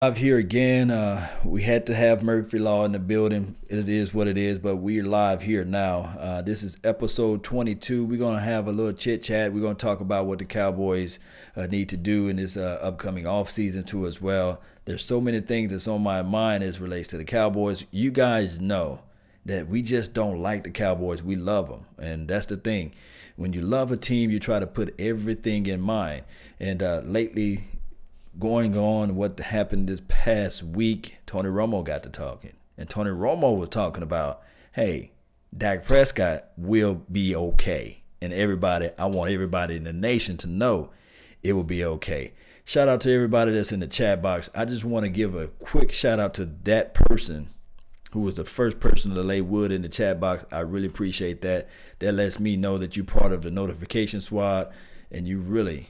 Live here again. We had to have Murphy Law in the building. It is what it is, but we're live here now. This is episode 22. We're going to have a little chit chat. We're going to talk about what the Cowboys need to do in this upcoming offseason too as well. There's so many things that's on my mind as relates to the Cowboys. You guys know that we just don't like the Cowboys. We love them, and that's the thing. When you love a team, you try to put everything in mind. And lately, going on what happened this past week, Tony Romo got to talking. And Tony Romo was talking about, hey, Dak Prescott will be okay. And I want everybody in the nation to know it will be okay. Shout out to everybody that's in the chat box. I just want to give a quick shout out to that person who was the first person to lay wood in the chat box. I really appreciate that. That lets me know that you're part of the notification squad. And you really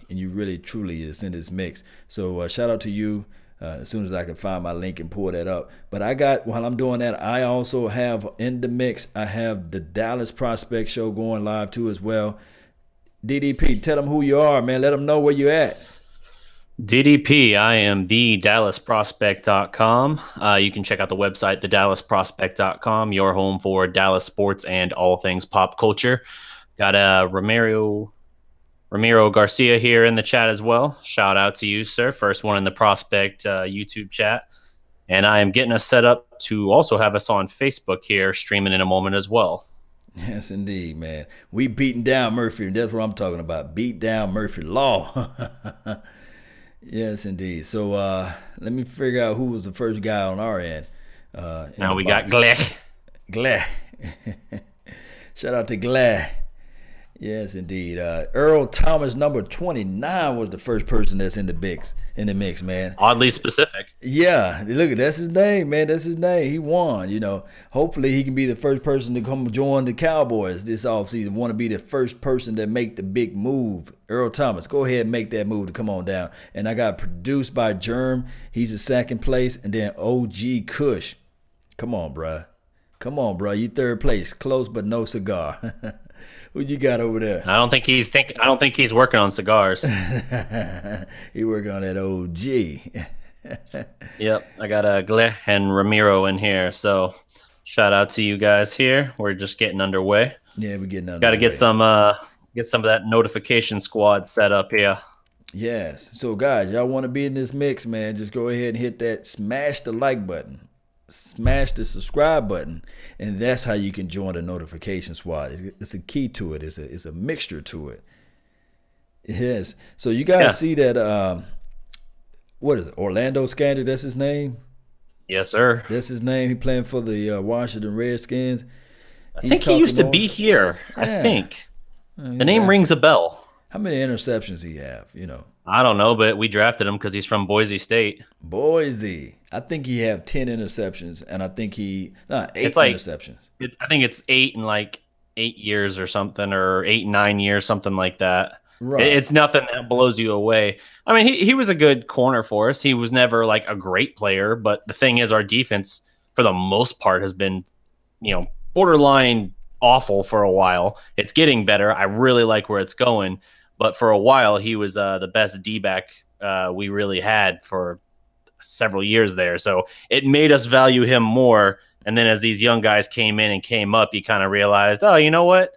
truly is in this mix. So shout out to you. As soon as I can find my link and pull that up. But while I'm doing that, I also have in the mix, I have the Dallas Prospect Show going live too as well. DDP, tell them who you are, man. Let them know where you're at. DDP, I am the DallasProspect.com. You can check out the website, thedallasprospect.com, your home for Dallas sports and all things pop culture. Got Ramiro Garcia here in the chat as well. Shout out to you, sir. First one in the Prospect YouTube chat. And I am getting us set up to also have us on Facebook here, streaming in a moment as well. Yes, indeed, man. We beating down Murphy. That's what I'm talking about. Beat down Murphy Law. Yes, indeed. So let me figure out who was the first guy on our end. Now we got Gleh. Gleh. Shout out to Gleh. Yes, indeed. Earl Thomas, number 29, was the first person that's in the mix, man. Oddly specific. Yeah, look, that's his name, man. That's his name. He won. Hopefully he can be the first person to come join the Cowboys this offseason. Want to be the first person to make the big move. Earl Thomas, go ahead and make that move to come on down. And I got produced by Germ. He's in second place, and then OG Kush. Come on, bruh. You third place, close but no cigar. What you got over there? I don't think he's working on cigars. He working on that OG. Yep, I got Gleh and Ramiro in here. So shout out to you guys here. We're just getting underway. Yeah, we're getting underway. Got to get some of that notification squad set up here. Yes. So guys, y'all want to be in this mix, man? Just go ahead and hit that, smash the like button. Smash the subscribe button, and that's how you can join the notification squad. It's a key to it. It's a mixture to it. Yes. So you guys see that what is it? Orlando Scandrick, that's his name? Yes, sir. That's his name. He playing for the Washington Redskins. I think he used to be here. Yeah. I think. The name rings a bell. How many interceptions he have, I don't know, but we drafted him because he's from Boise State. Boise. I think he have 10 interceptions, and I think eight interceptions. I think it's 8 in like 8 years or something, or 8, 9 years, something like that. Right. It's nothing that blows you away. I mean, he was a good corner for us. He was never like a great player, but the thing is, our defense, for the most part, has been, borderline awful for a while. It's getting better. I really like where it's going. But for a while, he was the best D-back we really had for several years there. So it made us value him more. And then as these young guys came in and came up, you kind of realized, oh, you know what?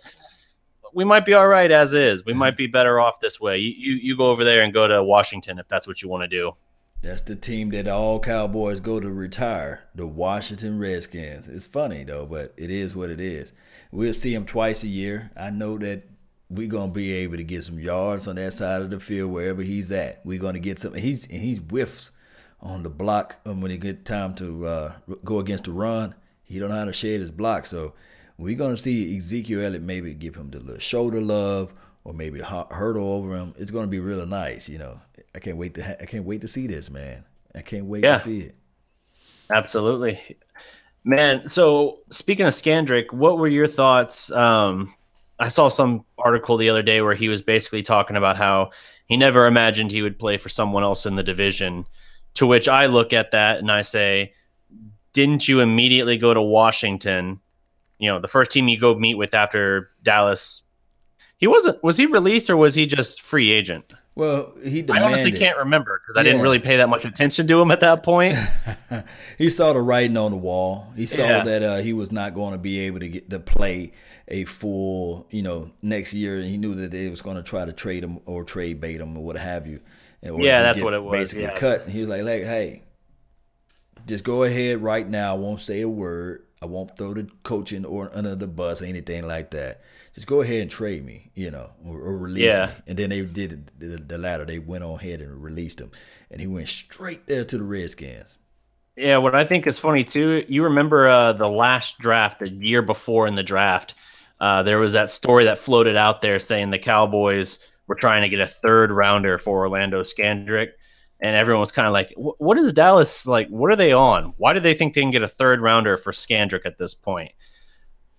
We might be all right as is. We might be better off this way. You go over there and go to Washington if that's what you want to do. That's the team that all Cowboys go to retire, the Washington Redskins. It's funny, though, but it is what it is. We'll see him twice a year. I know that we're going to be able to get some yards on that side of the field wherever he's at. We're going to get some. He's whiffs on the block when it get time to go against the run. He don't know how to shade his block. So we're going to see Ezekiel Elliott maybe give him the little shoulder love or maybe hurdle over him. It's going to be really nice. I can't wait to see this, man. I can't wait to see it. Absolutely. Man, so speaking of Scandrick, what were your thoughts? I saw some article the other day where he was basically talking about how he never imagined he would play for someone else in the division, to which I look at that and I say, didn't you immediately go to Washington, the first team you go meet with after Dallas? Was he released or was he just free agent? Well, he I honestly demanded. can't remember because I didn't Yeah. really pay that much attention to him at that point. He saw the writing on the wall. He saw Yeah. that he was not going to be able to get to play a full, next year, and he knew that they was going to try to trade him or trade bait him or what have you, or Yeah, to that's what it get was. basically Yeah. cut. And he was like, hey, just go ahead right now. I won't say a word. I won't throw the coaching or under the bus or anything like that. Just go ahead and trade me, or release me. Yeah. And then they did the latter. They went on ahead and released him, and he went straight there to the Redskins. Yeah, what I think is funny too, you remember the last draft, the year before in the draft, there was that story that floated out there saying the Cowboys were trying to get a third rounder for Orlando Scandrick. And everyone was kind of like, what is Dallas like? What are they on? Why do they think they can get a third rounder for Scandrick at this point?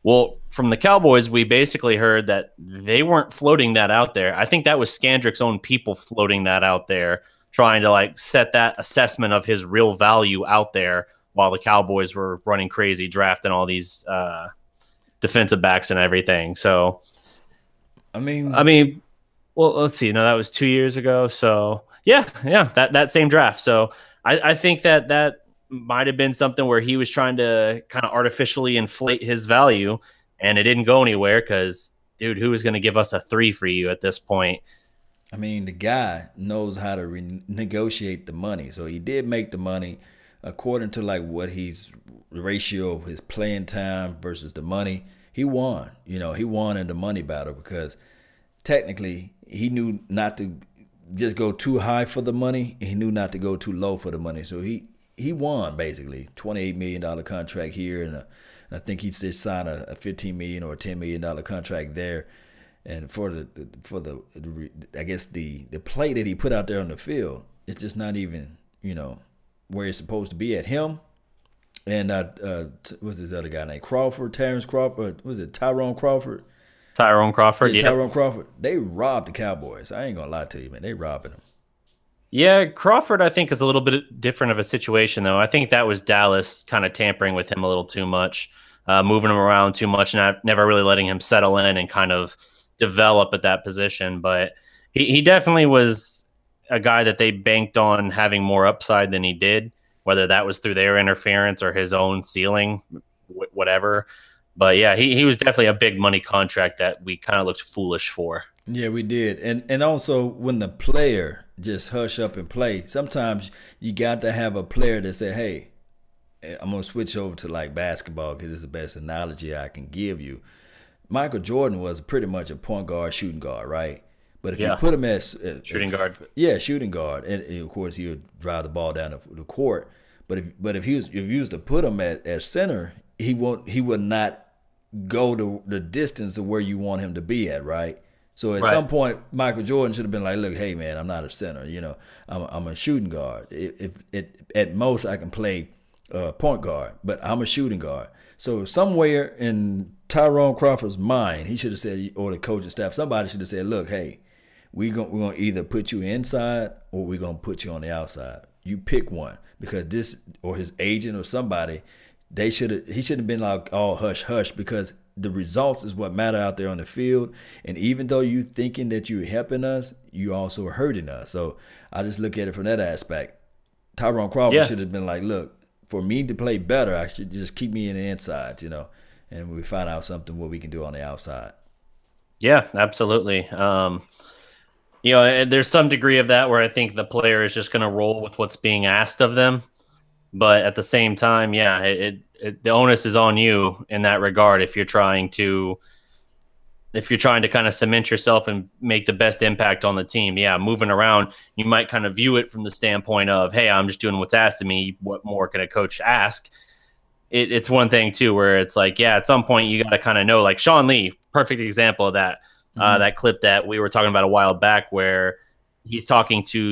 Well, from the Cowboys, we basically heard that they weren't floating that out there. I think that was Scandrick's own people floating that out there, trying to like set that assessment of his real value out there while the Cowboys were running crazy, drafting all these defensive backs and everything. So, I mean, well, let's see. No, that was 2 years ago. So yeah, that same draft. So I think that might have been something where he was trying to kind of artificially inflate his value, and it didn't go anywhere because, dude, who is going to give us a 3 for you at this point? I mean, the guy knows how to negotiate the money. So he did make the money according to like what he's the ratio of his playing time versus the money. He won. He won in the money battle because technically he knew not to just go too high for the money. He knew not to go too low for the money. So he won basically $28 million contract here, and I think he just signed a $15 million or $10 million contract there. And for the I guess the play that he put out there on the field, it's just not even where it's supposed to be at him. And what's this other guy named Terrence Crawford? Was it Tyrone Crawford? Tyrone Crawford. Yeah, Tyrone Crawford. They robbed the Cowboys. I ain't gonna lie to you, man. They robbing them. Yeah, Crawford, I think, is a little bit different of a situation, though. I think that was Dallas kind of tampering with him a little too much, moving him around too much, and never really letting him settle in and kind of develop at that position. But he definitely was a guy that they banked on having more upside than he did, whether that was through their interference or his own ceiling, whatever. But yeah, he was definitely a big money contract that we kind of looked foolish for. Yeah, we did. And also when the player just hush up and play, sometimes you got to have a player that say, hey, I'm going to switch over to like basketball because it's the best analogy I can give you. Michael Jordan was pretty much a point guard, shooting guard, right? But if you put him as shooting guard, shooting guard, and of course he would drive the ball down the court. But if you was to put him at center, he would not go to the distance of where you want him to be at, right? So at some point, Michael Jordan should have been like, look, hey man, I'm not a center, I'm a shooting guard. At most I can play point guard, but I'm a shooting guard. So somewhere in Tyrone Crawford's mind, he should have said, or the coaching staff, somebody should have said, look, hey, we're gonna either put you inside or we're gonna put you on the outside. You pick one, because this, or his agent or somebody, he should have been like all hush hush, because the results is what matter out there on the field. And even though you thinking that you're helping us, you also are hurting us. So I just look at it from that aspect. Tyrone Crawford should have been like, look, for me to play better, I should just keep me in the inside, and we find out something what we can do on the outside. Yeah, absolutely. There's some degree of that where I think the player is just going to roll with what's being asked of them. But at the same time, the onus is on you in that regard. If you're trying to kind of cement yourself and make the best impact on the team, moving around, you might kind of view it from the standpoint of, hey, I'm just doing what's asked of me. What more can a coach ask? It's one thing too, where it's like, at some point you got to kind of know, like Sean Lee, perfect example of that. That clip that we were talking about a while back, where he's talking to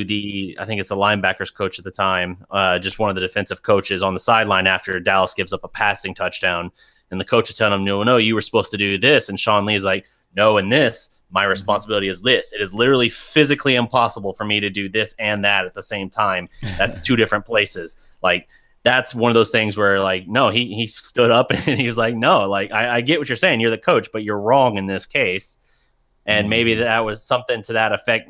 I think it's the linebackers coach at the time, just one of the defensive coaches on the sideline after Dallas gives up a passing touchdown. And the coach is telling him, no, you were supposed to do this. And Sean Lee's like, no, in this, my responsibility is this. It is literally physically impossible for me to do this and that at the same time. That's two different places. Like, that's one of those things where, like, no, he stood up and he was like, no, like, I get what you're saying. You're the coach, but you're wrong in this case. And maybe that was something to that effect,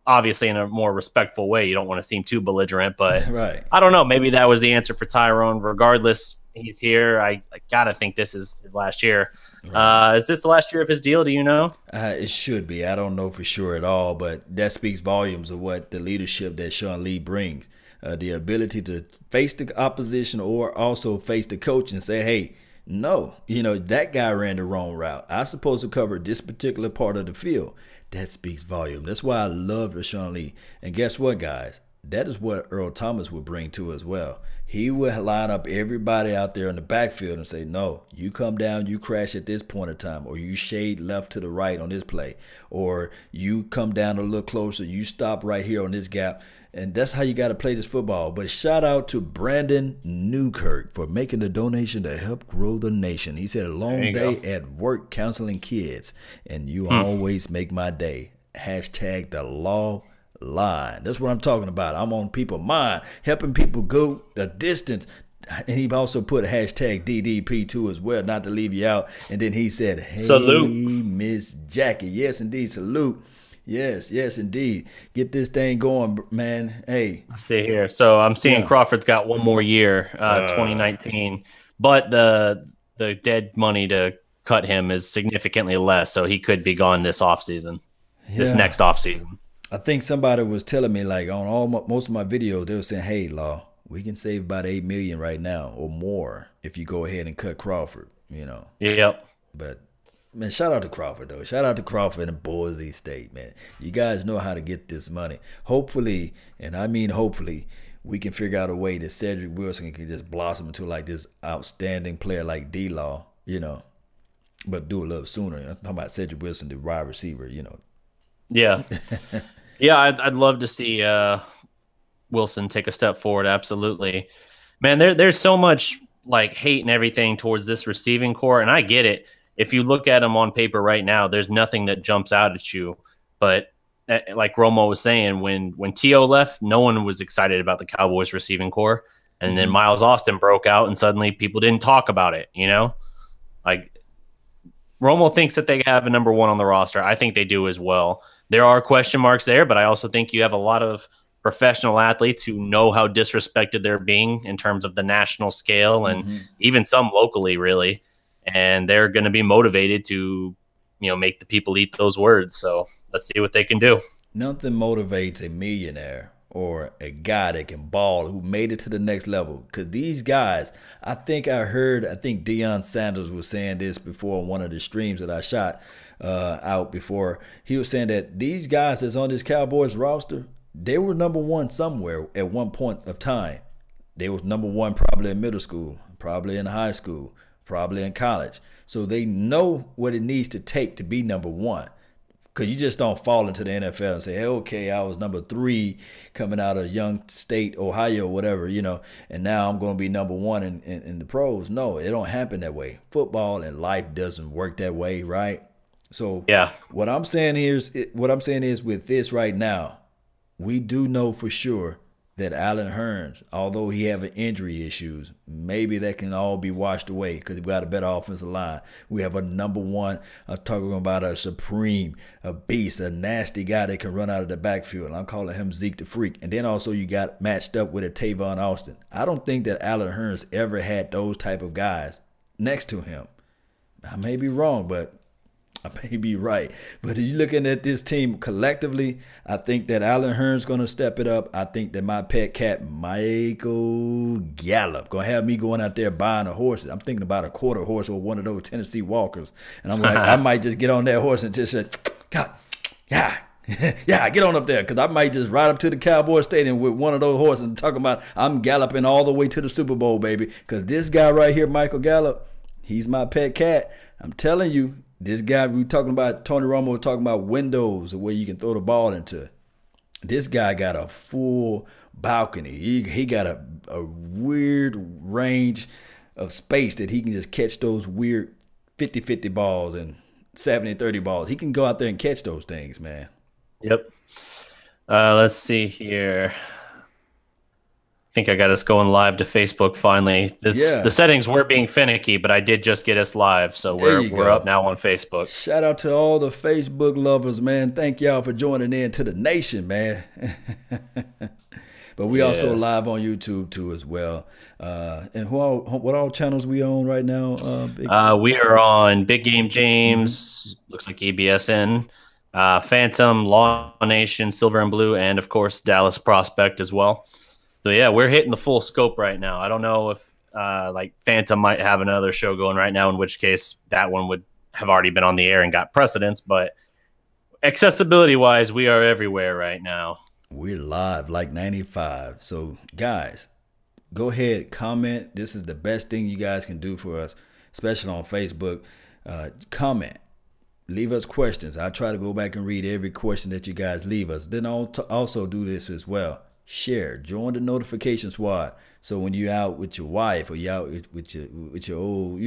obviously in a more respectful way. You don't want to seem too belligerent, but right. I don't know. Maybe that was the answer for Tyrone. Regardless, he's here. I gotta think this is his last year. Right. Is this the last year of his deal? Do you know? It should be. I don't know for sure at all, but that speaks volumes of what the leadership that Sean Lee brings. The ability to face the opposition or also face the coach and say, hey, no, that guy ran the wrong route. I'm supposed to cover this particular part of the field. That speaks volume. That's why I love Sean Lee. And guess what, guys? That is what Earl Thomas would bring to as well. He would line up everybody out there in the backfield and say, no, you come down, you crash at this point in time, or you shade left to the right on this play, or you come down a little closer, you stop right here on this gap. And that's how you got to play this football. But shout out to Brandon Newkirk for making the donation to help grow the nation. He said, a long day at work counseling kids, and you always make my day. Hashtag the law line. That's what I'm talking about. I'm on people's mind, helping people go the distance. And he also put hashtag DDP too as well, not to leave you out. And then he said, hey, salute, Miss Jackie. Yes, indeed. Salute. Yes, indeed. Get this thing going, man. Hey. Let's see here. So I'm seeing Crawford's got one more year, 2019. But the dead money to cut him is significantly less, so he could be gone this offseason, this next offseason. I think somebody was telling me, like, on most of my videos, they were saying, hey, Law, we can save about $8 million right now or more if you go ahead and cut Crawford, Yep. But man, shout out to Crawford, though. Shout out to Crawford and Boise State, man. You guys know how to get this money. Hopefully, and I mean hopefully, we can figure out a way that Cedric Wilson can just blossom into like this outstanding player like D-Law, but do a little sooner. I'm talking about Cedric Wilson, the wide receiver, Yeah. Yeah, I'd love to see Wilson take a step forward, absolutely. Man, there's so much like hate and everything towards this receiving core, and I get it. If you look at them on paper right now, there's nothing that jumps out at you. But like Romo was saying, when T.O. left, no one was excited about the Cowboys receiving core. And then Miles Austin broke out, and suddenly people didn't talk about it, Like Romo thinks that they have a number one on the roster. I think they do as well. There are question marks there, but I also think you have a lot of professional athletes who know how disrespected they're being in terms of the national scale and even some locally, really. And they're going to be motivated to, make the people eat those words. So let's see what they can do. Nothing motivates a millionaire or a guy that can ball who made it to the next level. Because these guys, I think Deion Sanders was saying this before on one of the streams that I shot out before. He was saying that these guys that's on this Cowboys roster, they were number one somewhere at one point of time. They were number one probably in middle school, probably in high school, probably in college. So they know what it needs to take to be number one. Because you just don't fall into the NFL and say, hey, okay, I was number 3 coming out of young state, Ohio, whatever, and now I'm going to be number 1 in the pros. No, it don't happen that way. Football and life doesn't work that way, right? So what I'm saying is with this right now, we do know for sure that Allen Hurns, although he having injury issues, maybe that can all be washed away because we got a better offensive line. We have a number one, I'm talking about a supreme, a beast, a nasty guy that can run out of the backfield. I'm calling him Zeke the Freak. And then also you got matched up with a Tavon Austin. I don't think that Allen Hurns ever had those type of guys next to him. I may be wrong, but I may be right. But if you're looking at this team collectively, I think that Allen Hurns going to step it up. I think that my pet cat, Michael Gallup, going to have me going out there buying a horse. I'm thinking about a quarter horse or one of those Tennessee Walkers. And I'm like, I might just get on that horse and just say, God, yeah, get on up there. Because I might just ride up to the Cowboy Stadium with one of those horses and talking about I'm galloping all the way to the Super Bowl, baby. Because this guy right here, Michael Gallup, he's my pet cat. I'm telling you. This guy, we talking about, Tony Romo was talking about windows where you can throw the ball into. This guy got a full balcony. He got a weird range of space that he can just catch those weird 50-50 balls and 70-30 balls. He can go out there and catch those things, man. Yep. Let's see here. think I got us going live to Facebook finally. The settings were being finicky, but I did just get us live, so we're up now on Facebook. Shout out to all the Facebook lovers, man. Thank y'all for joining in to the nation, man. But we also live on YouTube too as well. And what all channels we on right now? We are on Big Game James, looks like EBSN, Phantom, Law Nation, Silver and Blue, and of course Dallas Prospect as well. So yeah, we're hitting the full scope right now. I don't know if like Phantom might have another show going right now, in which case that one would have already been on the air and got precedence. But accessibility wise, we are everywhere right now. We're live like 95. So guys, go ahead, comment. This is the best thing you guys can do for us, especially on Facebook. Comment. Leave us questions. I try to go back and read every question that you guys leave us. Then I'll also do this as well. Share, join the notification squad. So when you're out with your wife or you're out with your old,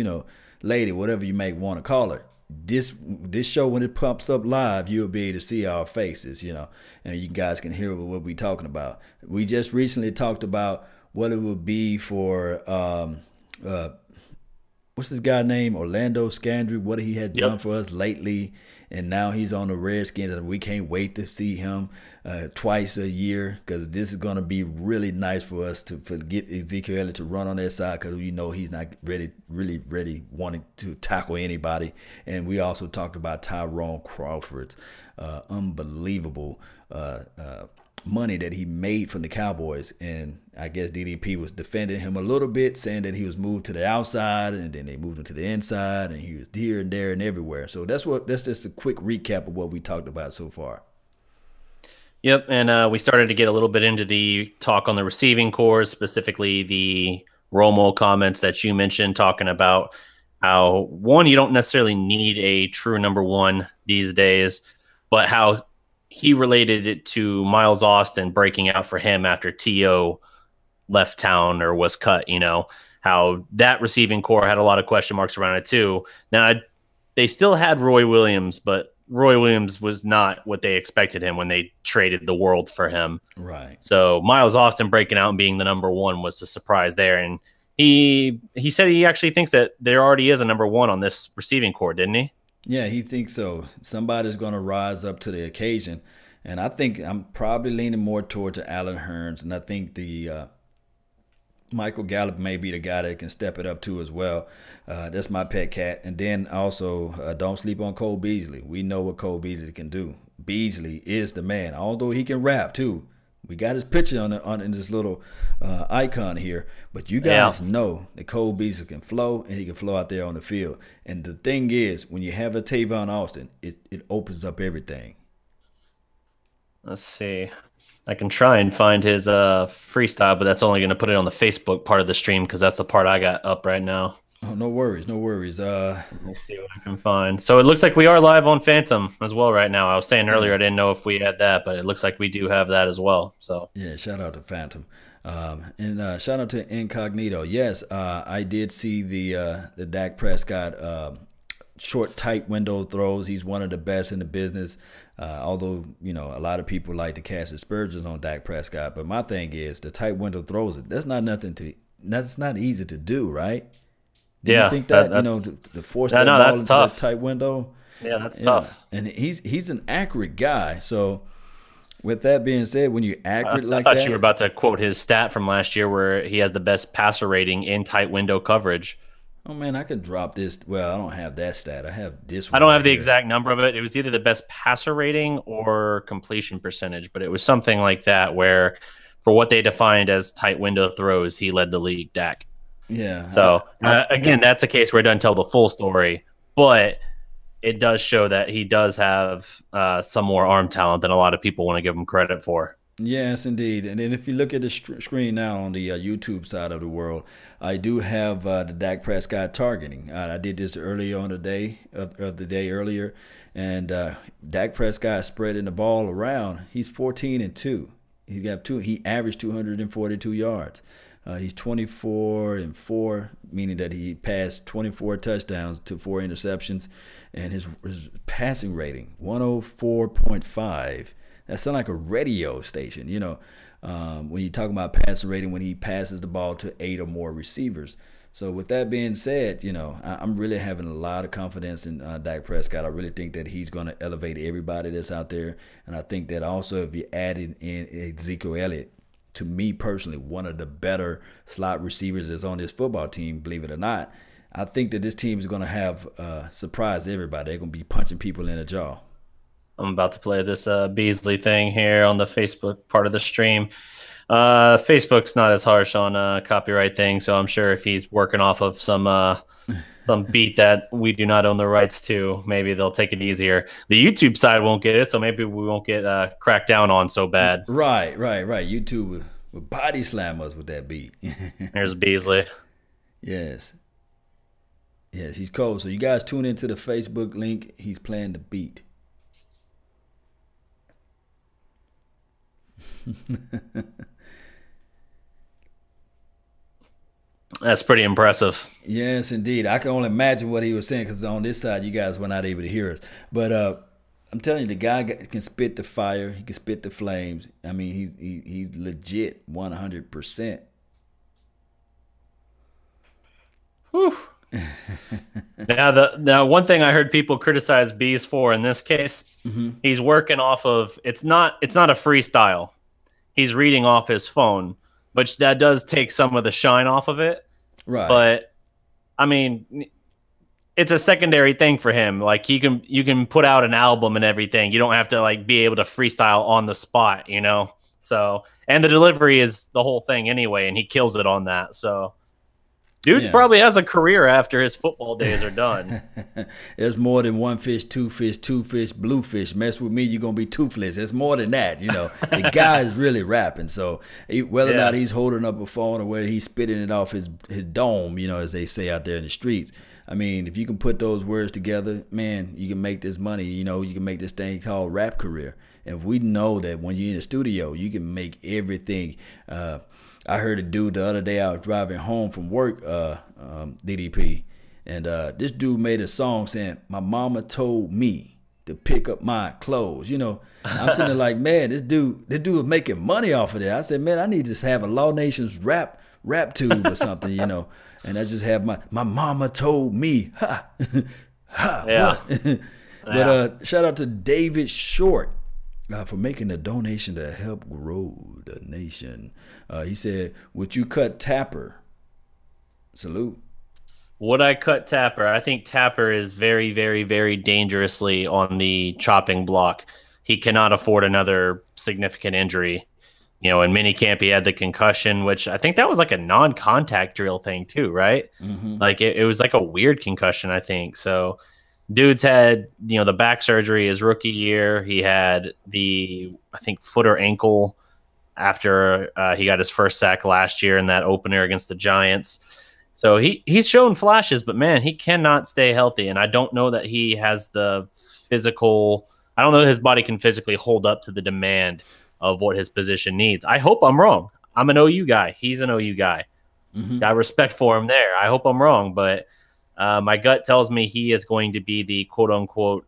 lady, whatever you may want to call her, this show, when it pops up live, you'll be able to see our faces, and you guys can hear what we're talking about. We just recently talked about what it would be for what's this guy name? Orlando Scandrick, what he had done for us lately. And now he's on the Redskins, and we can't wait to see him twice a year, because this is going to be really nice for us to get Ezekiel Elliott to run on that side, because he's not really ready wanting to tackle anybody. And we also talked about Tyrone Crawford's unbelievable money that he made from the Cowboys, and I guess DDP was defending him a little bit, saying that he was moved to the outside and then they moved him to the inside, and he was here and there and everywhere. So that's just a quick recap of what we talked about so far. Yep, and we started to get a little bit into the talk on the receiving corps, specifically the Romo comments that you mentioned, talking about how, one, you don't necessarily need a true number one these days, but how he related it to Miles Austin breaking out for him after T.O. left town or was cut, how that receiving core had a lot of question marks around it too. Now, they still had Roy Williams, but Roy Williams was not what they expected him when they traded the world for him. Right. So Miles Austin breaking out and being the number one was a surprise there. And he said he actually thinks that there already is a number one on this receiving core, didn't he? Yeah, he thinks so. Somebody's going to rise up to the occasion. And I think I'm probably leaning more towards Allen Hurns. And I think the Michael Gallup may be the guy that can step it up too as well. That's my pet cat. And then also, don't sleep on Cole Beasley. We know what Cole Beasley can do. Beasley is the man, although he can rap too. We got his picture in this little icon here, but you guys know that Cole Beasley can flow, and he can flow out there on the field. And the thing is, when you have a Tavon Austin, it opens up everything. Let's see. I can try and find his freestyle, but that's only going to put it on the Facebook part of the stream, because that's the part I got up right now. Oh, no worries, no worries. Let me see what I can find. So it looks like we are live on Phantom as well right now. I was saying earlier I didn't know if we had that, but it looks like we do have that as well. So yeah, shout out to Phantom, and shout out to Incognito. Yes, I did see the Dak Prescott short, tight window throws. He's one of the best in the business. Although a lot of people like to cast aspersions on Dak Prescott, but my thing is the tight window throws. That's not easy to do, right? Do you think that to force that ball into that tight window? Yeah, that's tough. And he's an accurate guy. So with that being said, when you're accurate like that, I thought you were about to quote his stat from last year, where he has the best passer rating in tight window coverage. Oh man, I can drop this. Well, I don't have that stat. I have this one. I don't have the exact number of it. It was either the best passer rating or completion percentage, but it was something like that, where for what they defined as tight window throws, he led the league, Dak. Yeah. So again, that's a case where it doesn't tell the full story, but it does show that he does have some more arm talent than a lot of people want to give him credit for. Yes, indeed. And then if you look at the screen now on the YouTube side of the world, I do have the Dak Prescott targeting. I did this earlier on the day earlier, and Dak Prescott spreading the ball around. He's 14-2. He averaged 242 yards. He's 24-4, meaning that he passed 24 touchdowns to 4 interceptions, and his passing rating 104.5. That sounds like a radio station, when you talk about passer rating, when he passes the ball to 8 or more receivers. So with that being said, you know, I'm really having a lot of confidence in Dak Prescott. I really think that he's going to elevate everybody that's out there. And I think that also if you added in Ezekiel Elliott, to me personally, one of the better slot receivers that's on this football team, believe it or not, I think that this team is going to have surprise everybody. They're going to be punching people in the jaw. I'm about to play this Beasley thing here on the Facebook part of the stream. Facebook's not as harsh on copyright things, so I'm sure if he's working off of some beat that we do not own the rights to, maybe they'll take it easier. The YouTube side won't get it, so maybe we won't get cracked down on so bad. Right. YouTube will body slam us with that beat. There's Beasley. Yes, he's cold. So you guys tune into the Facebook link. He's playing the beat. That's pretty impressive. Yes, indeed. I can only imagine what he was saying because on this side, you guys were not able to hear us. But I'm telling you, the guy can spit the fire. He can spit the flames. I mean, he's legit 100%. Whew. Now, one thing I heard people criticize Bease for in this case, he's working off of it's not a freestyle. He's reading off his phone, which that does take some of the shine off of it. Right. But I mean, it's a secondary thing for him. Like you can put out an album and everything. You don't have to like be able to freestyle on the spot, you know? So, and the delivery is the whole thing anyway, and he kills it on that. So dude probably has a career after his football days are done. There's more than one fish, two fish, blue fish. Mess with me, you're going to be toothless. There's more than that, you know. The guy is really rapping. So whether or not he's holding up a phone or whether he's spitting it off his dome, you know, as they say out there in the streets. I mean, if you can put those words together, man, you can make this money. You know, you can make this thing called rap career. And we know that when you're in the studio, you can make everything. I heard a dude the other day, I was driving home from work, DDP, and this dude made a song saying, "My mama told me to pick up my clothes." You know, I'm sitting there like, man, this dude was making money off of that. I said, man, I need to have a Law Nation's rap tube or something, you know, and I just have my mama told me, ha, ha. Yeah. But shout out to David Short for making a donation to help grow the nation. He said, would you cut Tapper? Salute. Would I cut Tapper? I think Tapper is very, very, very dangerously on the chopping block. He cannot afford another significant injury. You know, in minicamp, he had the concussion, which I think that was like a non-contact drill thing too, right? Like it was like a weird concussion, I think. So dude's had, you know, the back surgery his rookie year. He had the, I think, foot or ankle after he got his first sack last year in that opener against the Giants. So he's shown flashes, but man, he cannot stay healthy. And I don't know that he has the physical, I don't know that his body can physically hold up to the demand of what his position needs. I hope I'm wrong. I'm an OU guy. He's an OU guy. Got respect for him there. I hope I'm wrong, but my gut tells me he is going to be the quote unquote,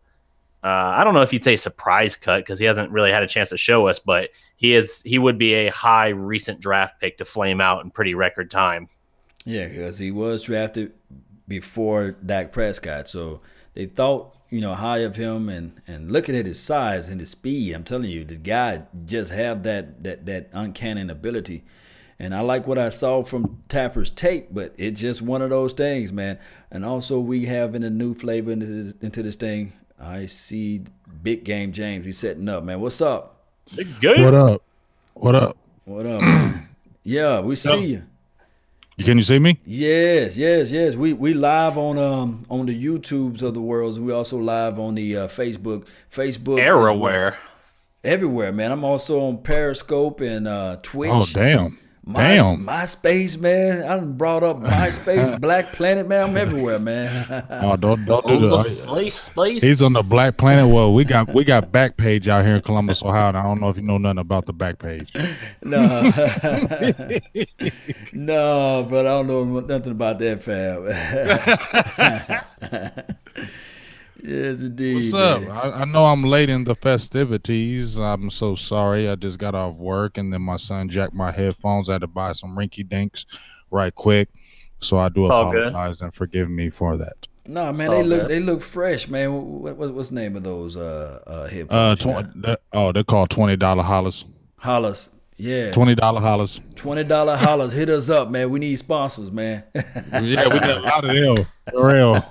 I don't know if you'd say surprise cut because he hasn't really had a chance to show us, but he would be a high recent draft pick to flame out in pretty record time. Yeah, because he was drafted before Dak Prescott. So they thought, you know, high of him, and looking at his size and his speed, I'm telling you, the guy just have that uncanny ability. And I like what I saw from Tapper's tape, but it's just one of those things, man. And also we have in a new flavor into this thing. I see Big Game James. He's setting up, man. What's up? Big Game. What up? What up? What up, man? Yeah, we see you. Can you see me? Yes. We live on the YouTubes of the world. We also live on the Facebook everywhere, man. I'm also on Periscope and Twitch. Oh, damn. MySpace, man. I done brought up MySpace, Black Planet, man. I'm everywhere, man. Oh, don't do that. Space. He's on the Black Planet. Well, we got Backpage out here in Columbus, Ohio. And I don't know if you know nothing about the Backpage. No, but I don't know nothing about that, fam. Yes, indeed. What's up? Man. I know I'm late in the festivities. I'm so sorry. I just got off work and then my son jacked my headphones. I had to buy some rinky dinks right quick. So I do It's all good. apologize and forgive me for that. No, It's man, all good. they look fresh, man. What's the name of those headphones? They're called $20 hollers. Hollers. Yeah. $20 hollers. $20 hollers. Hit us up, man. We need sponsors, man. Yeah, we got a lot of them. For real.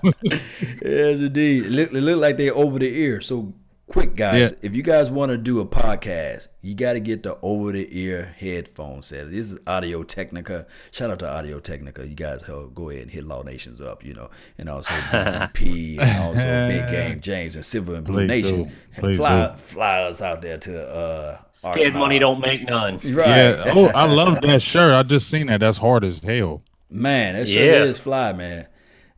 Yes, indeed. It look like they're over the ear. So quick, guys, if you guys want to do a podcast, you got to get the over-the-ear headphone set. This is Audio Technica. Shout out to Audio Technica. You guys go ahead and hit Law Nations up, you know, and also DDP and also Big Game James and Silver and Blue Nation. Fly us out there to Scared money don't make none. Right. Yeah. Oh, I love that shirt. I just seen that. That's hard as hell. Man, that shirt is fly, man.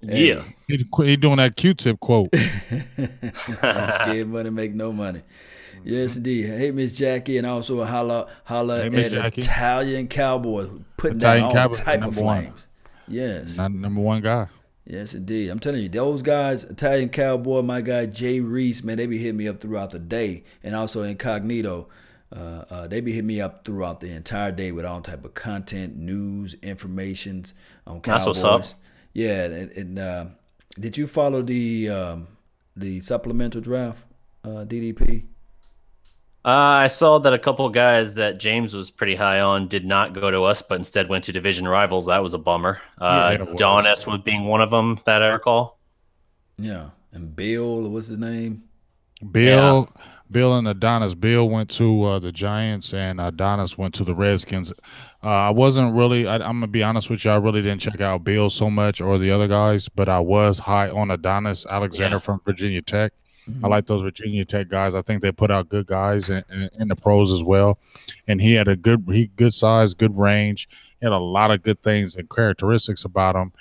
Yeah. He doing that Q-tip quote. Scared money make no money. Yes, indeed. Hey, Miss Jackie, and also holla at Jackie. Italian Cowboys, putting down all Cowboys, type of #1. flames. Yes. Not number one guy. Yes, indeed. I'm telling you, those guys, Italian Cowboy, my guy Jay Reese, man, they be hitting me up throughout the day, and also Incognito. They be hitting me up throughout the entire day with all type of content, news, informations on Cowboys. That's what's up. Yeah, and did you follow the supplemental draft, DDP? I saw that a couple of guys that James was pretty high on did not go to us, but instead went to division rivals. That was a bummer. Don Estwood being one of them that I recall. Yeah, and Bill, what's his name? Bill and Adonis. Bill went to the Giants, and Adonis went to the Redskins. I wasn't really. I'm gonna be honest with you. I really didn't check out Bill so much or the other guys, but I was high on Adonis Alexander from Virginia Tech. I like those Virginia Tech guys. I think they put out good guys in the pros as well. And he had good size, good range. He had a lot of good things and characteristics about him.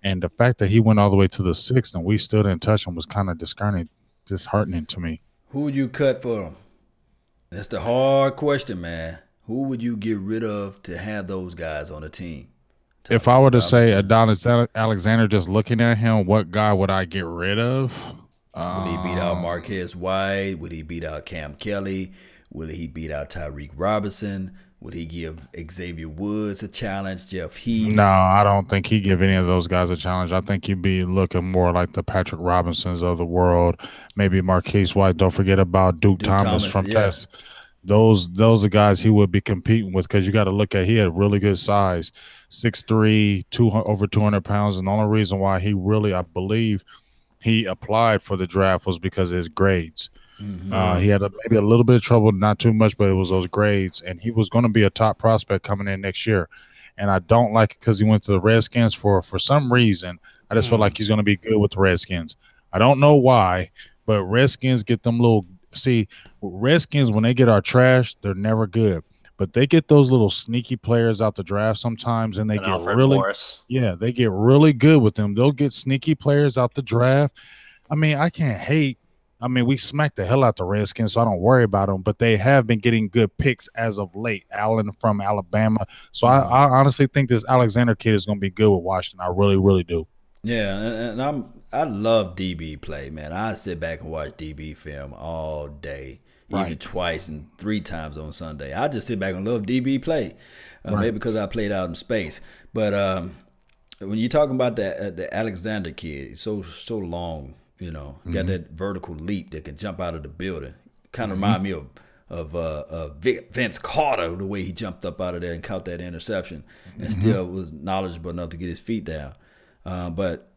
And the fact that he went all the way to the 6th and we still didn't touch him was kind of disheartening to me. Who would you cut for him? That's the hard question, man. Who would you get rid of to have those guys on the team? If I were to say Adonis Alexander, just looking at him, what guy would I get rid of? Would he beat out Marquez White? Would he beat out Cam Kelly? Would he beat out Tyreek Robinson? Would he give Xavier Woods a challenge? Jeff Heath? No, I don't think he'd give any of those guys a challenge. I think he'd be looking more like the Patrick Robinsons of the world. Maybe Marquez White. Don't forget about Duke Thomas from Test. Those are guys he would be competing with, because you got to look at, he had really good size, 6'3", over 200 pounds. And the only reason why he really, I believe, he applied for the draft was because of his grades. He had maybe a little bit of trouble, not too much, but it was those grades. And he was going to be a top prospect coming in next year. And I don't like it because he went to the Redskins for some reason. I just feel like he's going to be good with the Redskins. I don't know why, but Redskins get them little – see, Redskins, when they get our trash, they're never good. But they get those little sneaky players out the draft sometimes, and they get they get really good with them. They'll get sneaky players out the draft. I mean, I can't hate. I mean, we smacked the hell out the Redskins, so I don't worry about them. But they have been getting good picks as of late. Allen from Alabama. So I honestly think this Alexander kid is going to be good with Washington. I really, really do. Yeah, and I love DB play, man. I sit back and watch DB film all day. Even twice and 3 times on Sunday. I just sit back and love DB play, maybe because I played out in space. But when you're talking about the Alexander kid, so long, you know, got that vertical leap that can jump out of the building. Kind of remind me of Vince Carter, the way he jumped up out of there and caught that interception, and still was knowledgeable enough to get his feet down. But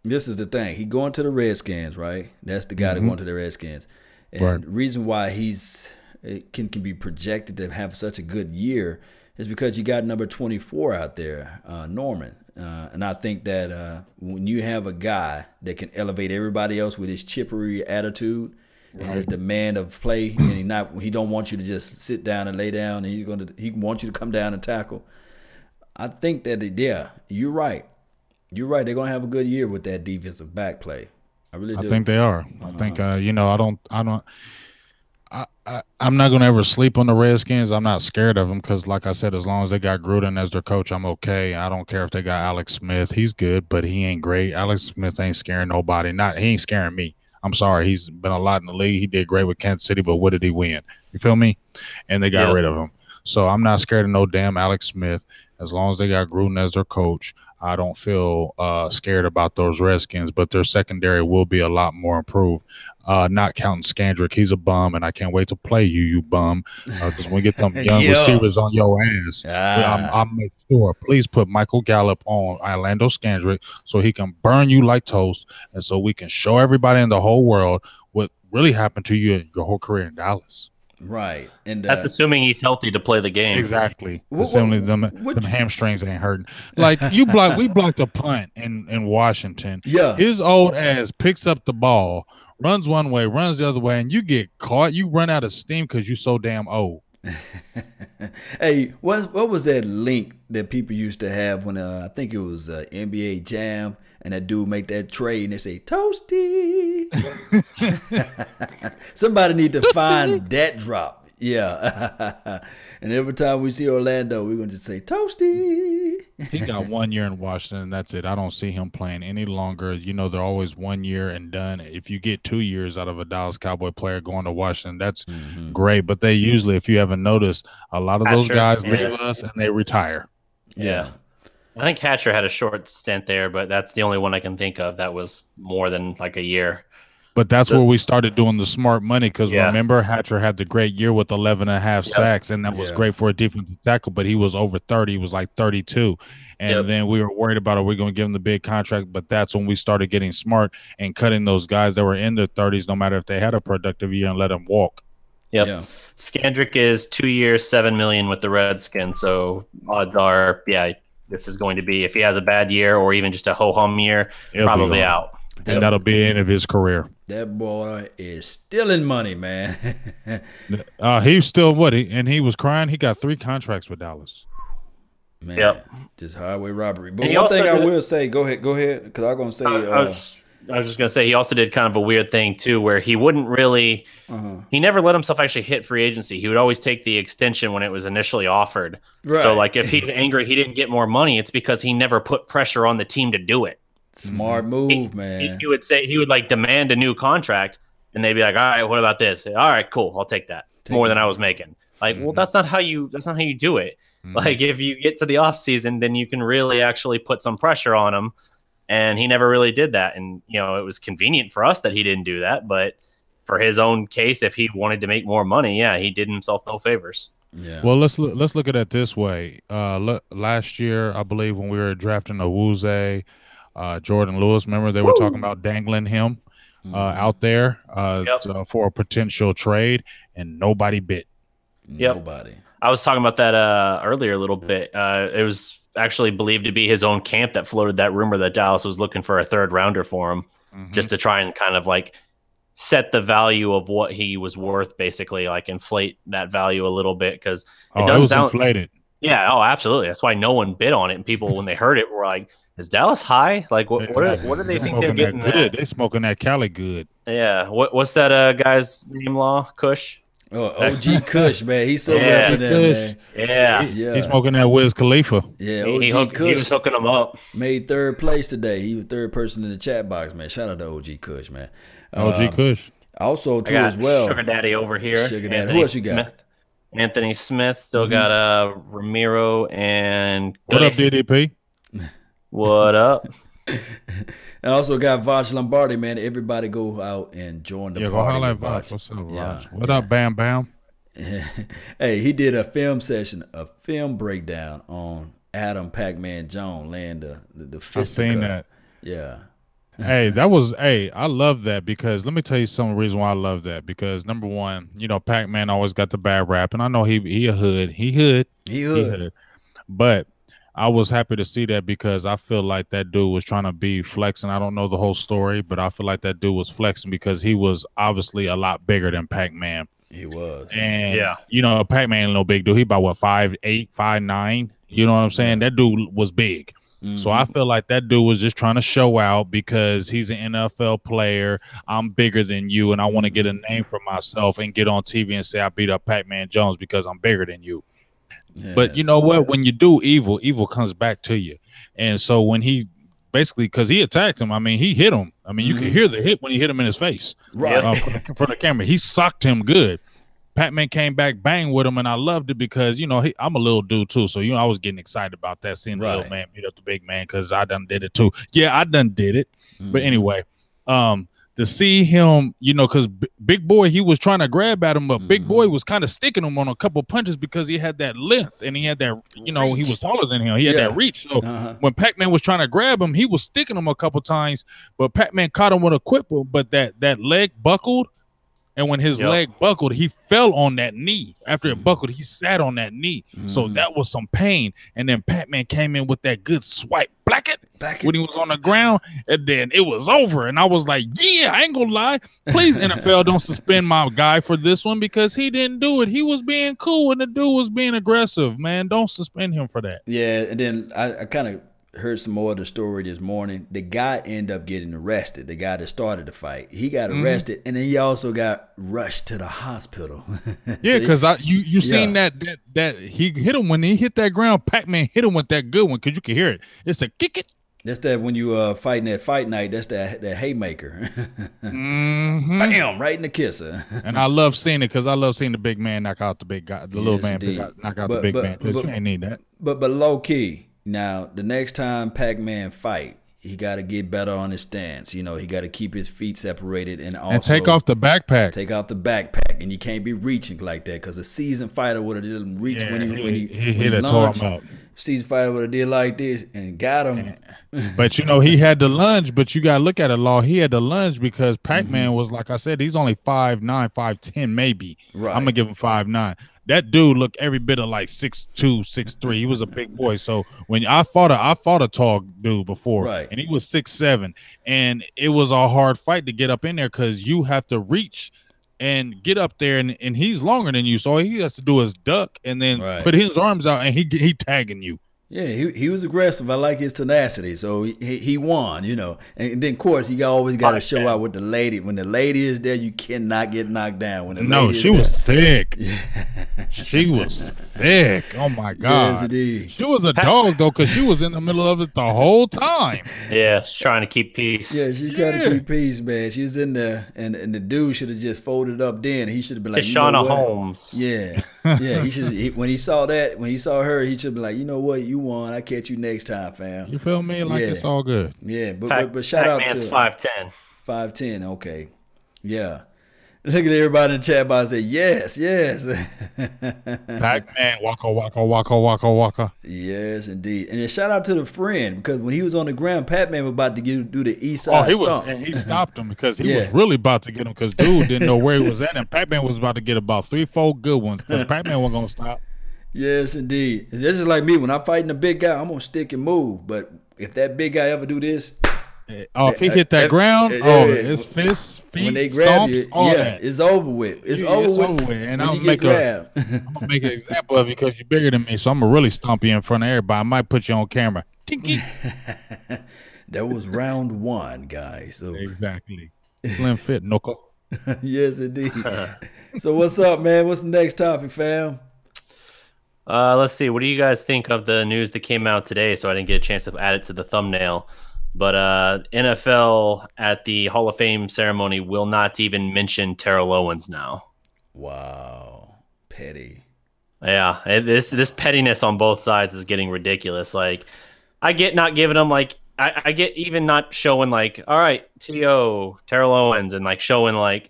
this is the thing: he going to the Redskins, right? That's the guy that going to the Redskins. And the reason why he's can be projected to have such a good year is because you got number 24 out there, Norman. And I think that when you have a guy that can elevate everybody else with his chippery attitude and his demand of play, and he don't want you to just sit down and lay down, and he wants you to come down and tackle. I think that you're right. You're right. They're gonna have a good year with that defensive back play. I really do. I think they are. I think I'm not going to ever sleep on the Redskins. I'm not scared of them because, like I said, as long as they got Gruden as their coach, I'm okay. I don't care if they got Alex Smith. He's good, but he ain't great. Alex Smith ain't scaring nobody. He ain't scaring me. I'm sorry, he's been a lot in the league. He did great with Kansas City, but what did he win? You feel me? And they got rid of him. So I'm not scared of no damn Alex Smith. As long as they got Gruden as their coach, I don't feel scared about those Redskins, but their secondary will be a lot more improved. Not counting Scandrick. He's a bum, and I can't wait to play you bum. Because when we get them young receivers on your ass, I'll make sure. Please put Michael Gallup on Orlando Scandrick so he can burn you like toast, and so we can show everybody in the whole world what really happened to you in your whole career in Dallas. Right, and that's assuming he's healthy to play the game. Exactly. Assuming them hamstrings ain't hurting. Like we blocked a punt in Washington. Yeah, his old ass picks up the ball, runs one way, runs the other way, and you get caught. You run out of steam because you're so damn old. Hey, what was that link that people used to have when I think it was NBA Jam, and that dude make that trade and they say Toasty? Somebody need to find that drop. Yeah. And every time we see Orlando, we're gonna just say Toasty. He got 1 year in Washington, and that's it. I don't see him playing any longer. You know, they're always 1 year and done. If you get 2 years out of a Dallas Cowboy player going to Washington, that's great. But they usually, if you haven't noticed, a lot of those guys leave us and they retire. Yeah. I think Hatcher had a short stint there, but that's the only one I can think of that was more than like a year. But that's where we started doing the smart money, because remember, Hatcher had the great year with 11.5 sacks, and that was great for a defensive tackle, but he was over 30. He was like 32. And then we were worried about, are we going to give him the big contract? But that's when we started getting smart and cutting those guys that were in their 30s, no matter if they had a productive year, and let them walk. Yep. Yeah. Scandrick is 2 years, $7 million with the Redskins. So odds are, this is going to be, if he has a bad year or even just a ho-hum year, probably out. And that'll be the end of his career. That boy is stealing money, man. He's still he was crying. He got 3 contracts with Dallas. Man, just highway robbery. But one thing I will say, go ahead, because I'm gonna say. I was just gonna say he also did kind of a weird thing too, where he wouldn't really, he never let himself actually hit free agency. He would always take the extension when it was initially offered. Right. So like if he's angry, he didn't get more money. It's because he never put pressure on the team to do it. Smart move, man. He would like demand a new contract, and they'd be like, "All right, what about this? All right, cool, I'll take that. More than I was making." Like, well, that's not how you do it. Like, if you get to the off season, then you can really actually put some pressure on him. And he never really did that. And it was convenient for us that he didn't do that. But for his own case, if he wanted to make more money, he did himself no favors. Yeah. Well, let's look at it this way. Last year, I believe, when we were drafting Awuzie, Jordan Lewis, remember they were talking about dangling him out there for a potential trade, and nobody bit. Nobody. I was talking about that earlier a little bit. It was actually believed to be his own camp that floated that rumor that Dallas was looking for a 3rd rounder for him, just to try and kind of like set the value of what he was worth, basically like inflate that value a little bit, because it doesn't sound inflated. Yeah, absolutely. That's why no one bid on it, and people when they heard it were like, "Is Dallas high? Like what do they think they're getting?" Good. They're smoking that Cali good. Yeah. What's that guy's name? Kush. Oh, OG Kush, man. He's so good, man. Yeah. He's smoking that Wiz Khalifa. Yeah, OG Kush. He was hooking him up. Made 3rd place today. He was 3rd person in the chat box, man. Shout out to OG Kush, man. OG Kush. Also, too, as well. Sugar Daddy over here. Sugar Daddy. Who else you got? Anthony Smith. Still got Ramiro and. What up, DDP? What up? And also got Voch Lombardi, man. Everybody go out and join the party. Go holler at Voch. What's up, Voch? What up, Bam Bam? Hey, he did a film session, a film breakdown on Adam Pac-Man Jones laying the fist. I seen that. Yeah. Hey, I love that, because let me tell you some reason why I love that. Because number one, Pac-Man always got the bad rap, and I know he a hood. He hood. But I was happy to see that, because I feel like that dude was trying to be flexing. I don't know the whole story, but I feel like that dude was flexing because he was obviously a lot bigger than Pac-Man. He was. And, Pac-Man ain't no big dude. He about, 5'8", 5'9". You know what I'm saying? That dude was big. So I feel like that dude was just trying to show out because he's an NFL player. I'm bigger than you, and I want to get a name for myself and get on TV and say I beat up Pac-Man Jones because I'm bigger than you. Yes. But you know what? When you do evil, evil comes back to you. And so when he basically because he attacked him. I mean, he hit him. I mean, you could hear the hit when he hit him in his face. Right. For the camera. He socked him good. Pac-Man came back, bang with him, and I loved it because, you know, I'm a little dude too. So, you know, I was getting excited about that, seeing the little man beat up the big man because I done did it too. Yeah, I done did it. But anyway, to see him, you know, because Big Boy, he was trying to grab at him, but Big Boy was kind of sticking him on a couple punches because he had that length and he had that, you know, he was taller than him. He had that reach. So when Pac-Man was trying to grab him, he was sticking him a couple times, but Pac-Man caught him with a quick one, but that leg buckled. And when his leg buckled, he fell on that knee. After it buckled, he sat on that knee. So that was some pain. And then Pac-Man came in with that good swipe. Black it when he was on the ground. And then it was over. And I was like, yeah, I ain't gonna lie. Please, NFL, don't suspend my guy for this one because he didn't do it. He was being cool and the dude was being aggressive, man. Don't suspend him for that. Yeah, and then I kind of heard some more of the story this morning. The guy ended up getting arrested. The guy that started the fight, he got arrested, and then he also got rushed to the hospital. Yeah, because you seen that he hit him when he hit that ground. Pac-Man hit him with that good one because you can hear it. It's a kick it. That's that when you fighting that fight night. That's that haymaker. Bam, right in the kisser. And I love seeing it because I love seeing the big man knock out the big guy, the little man knock out the big man. Because you ain't need that. But low key. Now, the next time Pac-Man fight, he got to get better on his stance. You know, he got to keep his feet separated and also take off the backpack. Take off the backpack, and you can't be reaching like that because a seasoned fighter would have reached when he hit a tore him out. Seasoned fighter would have did like this and got him. But you know, he had the lunge. But you got to look at it, Law. He had the lunge because Pac-Man was, like I said, he's only 5'9", 5'10", maybe. Right. I'm gonna give him 5'9". That dude looked every bit of like 6'2", 6'3". He was a big boy. So when I fought a tall dude before, and he was 6'7", and it was a hard fight to get up in there because you have to reach and get up there, and he's longer than you, so all he has to do is duck and then put his arms out, and he tagging you. Yeah, he was aggressive. I like his tenacity. So he won, you know. And then, of course, you always got to show out with the lady. When the lady is there, you cannot get knocked down. When the lady she was thick. She was thick. Oh, my God. Yes, indeed. She was a dog, though, because she was in the middle of it the whole time. Yeah, she's trying to keep peace. Yeah, she got to keep peace, man. She was in there, and the dude should have just folded up then. He should have been like, Shauna Holmes. Yeah. Yeah, he should. When he saw her, he should be like, you know what, you won. I catch you next time, fam. You feel me? Like it's all good. Yeah, but shout out to 5'10". 5'10". Okay, yeah. Look at everybody in the chat box say yes. Pac-Man, waka. Yes, indeed. And then shout out to the friend because when he was on the ground, Pac-Man was about to do the east side stomp. And he stopped him because he was really about to get him because dude didn't know where he was at, and Pac-Man was about to get about 3-4 good ones because Pac-Man wasn't gonna stop. Yes, indeed. It's just like me when I'm fighting a big guy, I'm gonna stick and move. But if that big guy ever do this. If he hit that ground, it's fists, feet, when they grab stomps, all that. It's over with. It's over with. And I'm gonna make an example of you because you're bigger than me, so I'm gonna really stomp you in front of everybody. I might put you on camera. Tinky. That was round 1, guys. So exactly. Slim fit, Noko. Yes, indeed. So what's up, man? What's the next topic, fam? Let's see. What do you guys think of the news that came out today? So I didn't get a chance to add it to the thumbnail. But NFL at the Hall of Fame ceremony will not even mention Terrell Owens now. Wow. Petty. Yeah. This pettiness on both sides is getting ridiculous. Like, I get not giving them, like, I get even not showing, like, all right, Terrell Owens, and, like, showing, like,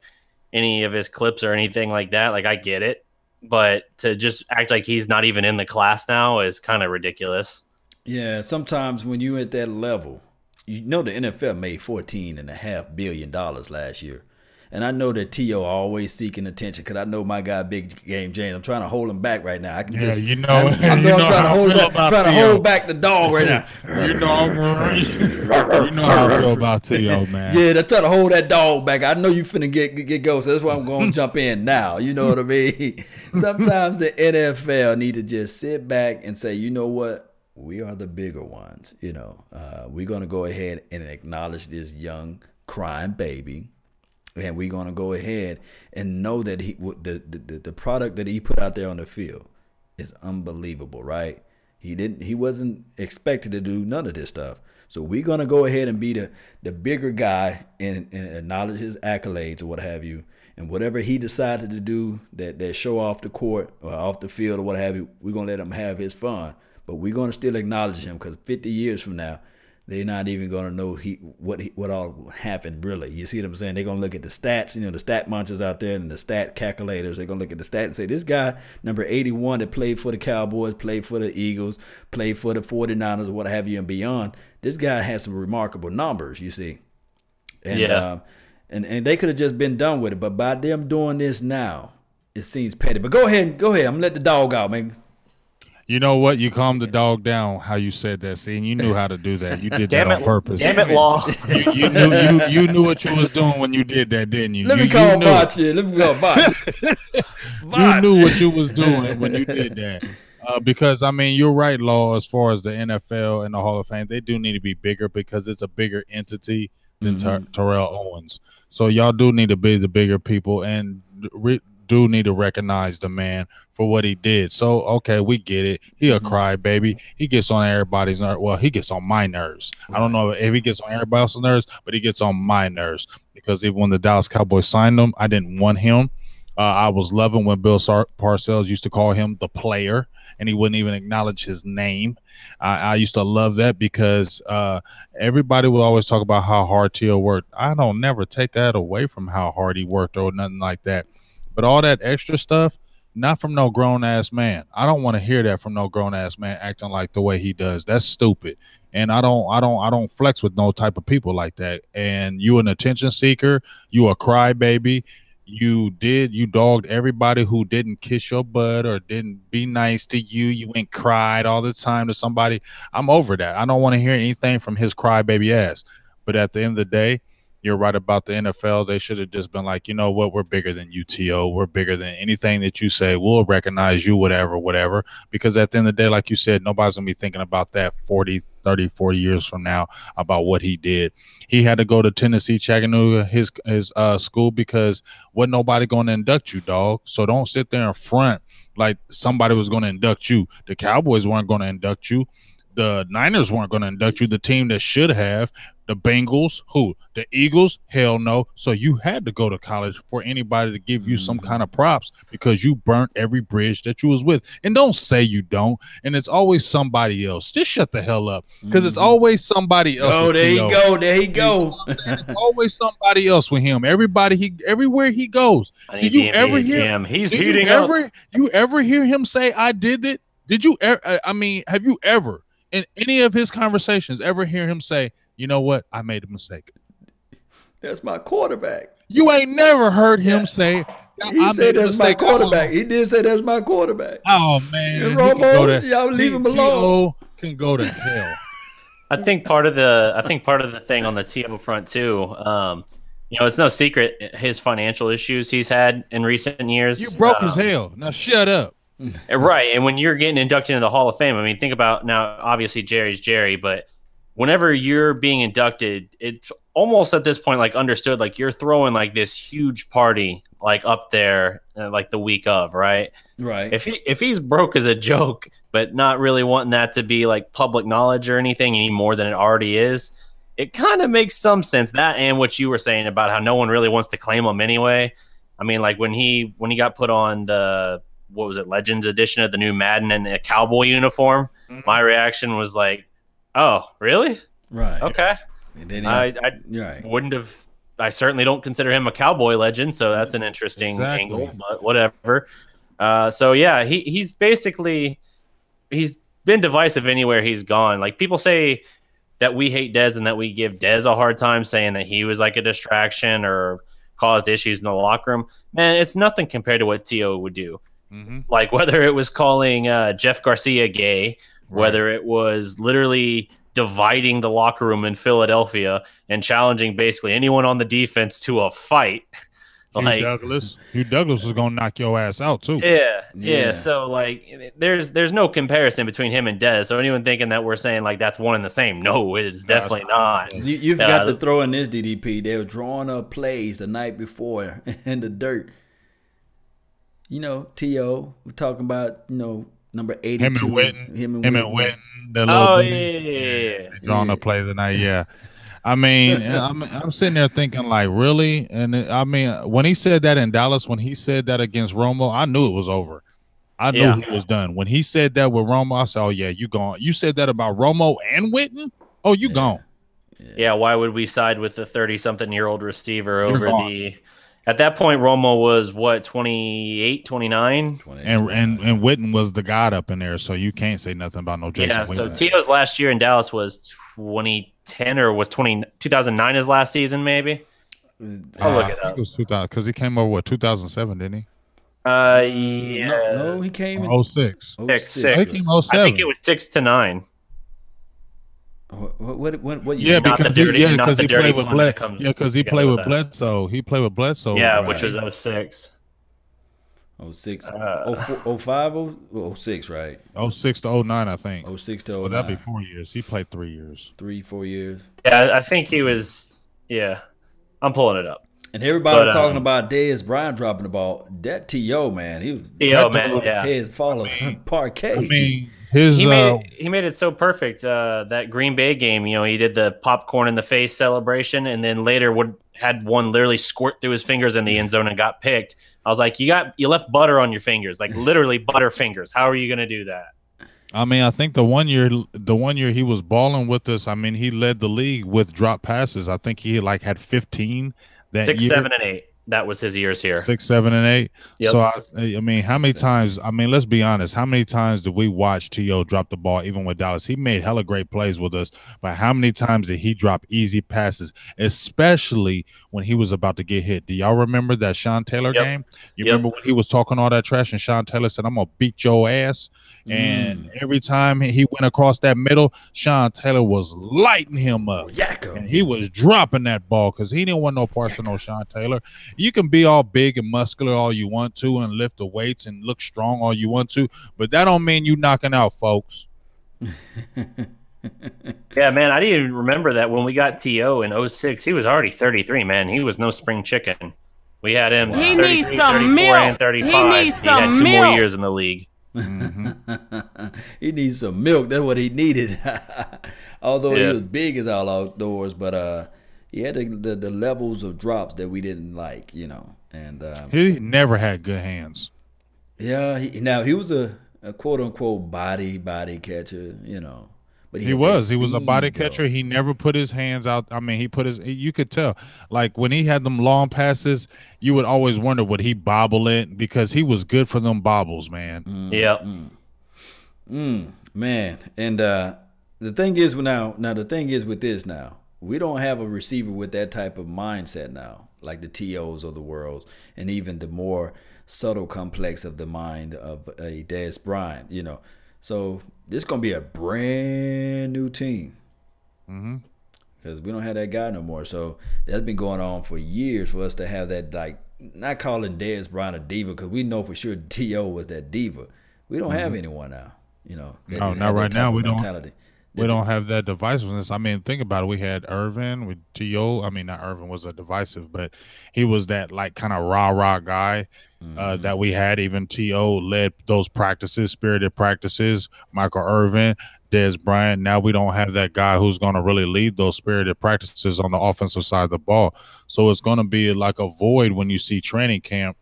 any of his clips or anything like that. Like, I get it. But to just act like he's not even in the class now is kind of ridiculous. Yeah, sometimes when you're at that level, you know the NFL made $14.5 billion last year. And I know that T.O. always seeking attention because I know my guy, Big Game James. I'm trying to hold him back right now. I can just, you know, I'm trying to hold back the dog right now. You know how I feel about T.O., man. Yeah, they're trying to hold that dog back. I know you finna get go, so that's why I'm going to jump in now. You know what I mean? Sometimes the NFL need to just sit back and say, you know what? We are the bigger ones. You know, we're going to go ahead and acknowledge this young crying baby. And we're going to go ahead and know that the product that he put out there on the field is unbelievable, right? He wasn't expected to do none of this stuff. So we're gonna go ahead and be the bigger guy and acknowledge his accolades or what have you. And whatever he decided to do that show off the court or off the field or what have you, we're gonna let him have his fun. But we're gonna still acknowledge him, because 50 years from now, they're not even gonna know what all happened really. You see what I'm saying? They're gonna look at the stats, the stat munchers out there and the stat calculators. They're gonna look at the stats and say, this guy, number 81, that played for the Cowboys, played for the Eagles, played for the 49ers or what have you and beyond. This guy has some remarkable numbers, you see. And yeah. And they could have just been done with it, but by them doing this now, it seems petty. But go ahead. I'm gonna let the dog out, man. You know what? You calmed the dog down. How you said that? See, and you knew how to do that. You did that on purpose. Damn it, Law. You knew what you was doing when you did that, didn't you? Let me call Botch here. Let me call Botch. You knew what you was doing when you did that. Because, I mean, you're right, Law, as far as the NFL and the Hall of Fame, they do need to be bigger because it's a bigger entity than Terrell Owens. So y'all do need to be the bigger people and do need to recognize the man for what he did. So, okay, we get it. He a crybaby. He gets on everybody's nerves. Well, he gets on my nerves. I don't know if he gets on everybody else's nerves, but he gets on my nerves because even when the Dallas Cowboys signed him, I didn't want him. I was loving when Bill Parcells used to call him the player, and he wouldn't even acknowledge his name. I used to love that because everybody would always talk about how hard T.O. worked. I don't never take that away from how hard he worked or nothing like that. But all that extra stuff, not from no grown-ass man. I don't want to hear that from no grown-ass man acting like the way he does. That's stupid. And I don't flex with no type of people like that. And you an attention seeker, you a crybaby. You dogged everybody who didn't kiss your butt or didn't be nice to you. You ain't cried all the time to somebody. I'm over that. I don't want to hear anything from his crybaby ass. But at the end of the day, you're right about the NFL. They should have just been like, you know what? We're bigger than UTO. We're bigger than anything that you say. We'll recognize you, whatever. Because at the end of the day, like you said, nobody's going to be thinking about that 40 years from now about what he did. He had to go to Tennessee, Chattanooga, his school, because wasn't nobody going to induct you, dog. So don't sit there in front like somebody was going to induct you. The Cowboys weren't going to induct you. The Niners weren't going to induct you. The team that should have. The Bengals, who? The Eagles? Hell no. So you had to go to college for anybody to give you some kind of props because you burnt every bridge that you was with. And don't say you don't. And it's always somebody else. Just shut the hell up because it's always somebody else. Oh, there you go. There you go. Always somebody else with him. Everywhere he goes. Did you ever hear him? He's heating up. You ever hear him say, I did it? Did you ever? I mean, have you ever in any of his conversations ever hear him say, you know what? I made a mistake. That's my quarterback. You ain't never heard him say. He said that's my quarterback. He did say that's my quarterback. Oh man, Romo, y'all leave him alone. Can go to hell. I think part of the thing on the T.O. front too. It's no secret his financial issues he's had in recent years. You broke as hell. Now shut up. Right, and when you're getting inducted into the Hall of Fame, I mean, think about now. Obviously, Jerry's Jerry, but whenever you're being inducted, it's almost at this point like understood, like you're throwing like this huge party like up there like the week of, right? Right. If he's broke as a joke, but not really wanting that to be like public knowledge or anything any more than it already is, it kind of makes some sense. That and what you were saying about how no one really wants to claim him anyway. I mean, like when he got put on the Legends edition of the new Madden in a Cowboy uniform, my reaction was like, oh, really? Right. Okay. And then I wouldn't have. I certainly don't consider him a Cowboy legend, so that's an interesting angle. But whatever. So yeah, he's basically been divisive anywhere he's gone. Like people say that we hate Dez and that we give Dez a hard time, saying that he was like a distraction or caused issues in the locker room. Man, it's nothing compared to what T.O. would do. Like whether it was calling Jeff Garcia gay. Whether it was literally dividing the locker room in Philadelphia and challenging basically anyone on the defense to a fight. Hugh Douglas was gonna knock your ass out too. Yeah. So like, there's no comparison between him and Dez. So anyone thinking that we're saying like that's one and the same, no, it is definitely not. You've got to throw in this DDP. They were drawing up plays the night before in the dirt. T.O. we're talking about Number 82. Him and Witten. The little Oh, yeah. Drawing up plays tonight, yeah. I mean, I'm sitting there thinking, like, really? And I mean, when he said that in Dallas, when he said that against Romo, I knew it was over. I knew he was done. When he said that with Romo, I said, oh, yeah, you gone. You said that about Romo and Witten? Oh, you gone. Yeah, why would we side with the 30-something-year-old receiver over the – at that point, Romo was, what, 28, 29? And Witten was the god up in there, so you can't say nothing about no Jason Witten. So T.O.'s last year in Dallas was 2010 or was 2009 his last season, maybe? I'll look it up. It was 2000 because he came over, what, 2007, didn't he? Yeah. No, he came in 06. 6. He came 07. I think it was 6 to 9. What yeah, because he played with Bledsoe. Yeah, because he played with Bledsoe. He played with Bledsoe. Yeah, right. Which was 06. 06. 05, 06, right? 06 to 09, I think. 06 to 09. Well, that'd be 4 years. He played 3 years. 4 years. Yeah, I think he was. Yeah, I'm pulling it up. And everybody was talking about Dez Bryant dropping the ball. That T.O., man, he was head falling parquet. I mean, he made it so perfect. That Green Bay game, you know, he did the popcorn in the face celebration, and then later had one literally squirt through his fingers in the end zone and got picked. I was like, you left butter on your fingers, like literally butter fingers. How are you gonna do that? I mean, I think the one year he was balling with us. I mean, he led the league with drop passes. I think he had 15. That 6, year. 7, and 8. That was his years here. 6, 7, and 8. Yep. So I mean, how many times? I mean, let's be honest. How many times did we watch T.O. drop the ball? Even with Dallas, he made hella great plays with us. But how many times did he drop easy passes, especially when he was about to get hit? Do y'all remember that Sean Taylor game? You remember when he was talking all that trash and Sean Taylor said, "I'm gonna beat your ass." And every time he went across that middle, Sean Taylor was lighting him up. And he was dropping that ball because he didn't want no parts of no Sean Taylor. You can be all big and muscular all you want to and lift the weights and look strong all you want to, but that don't mean you knocking out folks. Yeah, man, I didn't even remember that when we got T.O. in 06. He was already 33, man. He was no spring chicken. We had him 33, 34, and 35. He had 2 more years in the league. He needs some milk. That's what he needed. Although he was big as all outdoors, but he had the levels of drops that we didn't like, you know. And he never had good hands. Yeah, he was a quote unquote body catcher, you know. But he was a body catcher. He never put his hands out. I mean, you could tell, like when he had them long passes, you would always wonder, would he bobble it? Because he was good for them bobbles, man. Man. And the thing is with this now, we don't have a receiver with that type of mindset now, like the T.O.s of the world, and even the more subtle complex of the mind of a Dez Bryant, you know. So this is going to be a brand new team because we don't have that guy no more. So that's been going on for years for us to have that, like, not calling Dez Bryant a diva because we know for sure T.O. was that diva. We don't have anyone now, you know. No, not right now. We don't have that divisiveness. I mean, think about it. We had Irvin with T.O. I mean, not Irvin was a divisive, but he was that like kind of rah-rah guy that we had. Even T.O. led those practices, spirited practices. Michael Irvin, Dez Bryant. Now we don't have that guy who's going to really lead those spirited practices on the offensive side of the ball. So it's going to be like a void when you see training camp.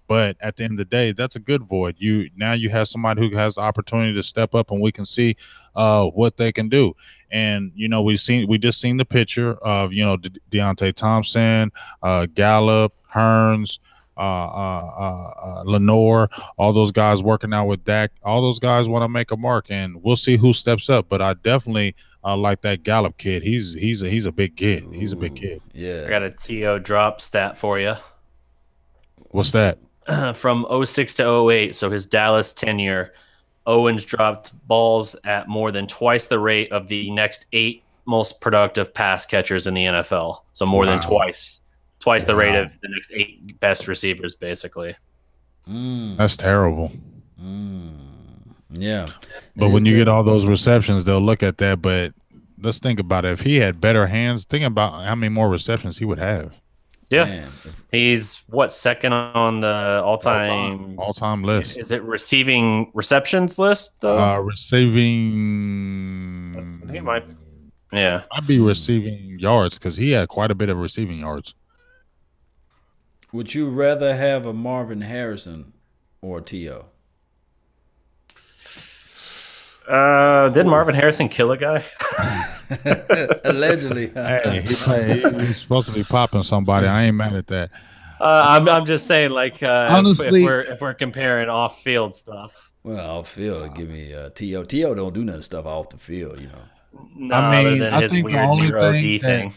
But at the end of the day, that's a good void. Now you have somebody who has the opportunity to step up, and we can see what they can do. And you know, we just seen the picture of, you know, Deontay Thompson, Gallup, Hearns, Lenore, all those guys working out with Dak. All those guys want to make a mark, and we'll see who steps up. But I definitely like that Gallup kid. He's a big kid. He's a big kid. Yeah. I got a T.O. drop stat for you. What's that? From 06 to 08, so his Dallas tenure, Owens dropped balls at more than twice the rate of the next 8 most productive pass catchers in the NFL. So more than twice the rate of the next 8 best receivers, basically. That's terrible. Yeah. But when you get all those receptions, they'll look at that. But let's think about it. If he had better hands, think about how many more receptions he would have. Yeah. Man. He's what, second on the all-time list. Is it receiving receptions list though? Receiving. I think it might. Yeah. I'd be receiving yards because he had quite a bit of receiving yards. Would you rather have a Marvin Harrison or a T.O.? Did Marvin Harrison kill a guy? Allegedly. Hey, he's supposed to be popping somebody. I ain't mad at that. I'm just saying, like, honestly, if we're comparing off-field stuff. Well, off-field, give me T.O. T.O. don't do none stuff off the field, you know. No, I mean, I think the only thing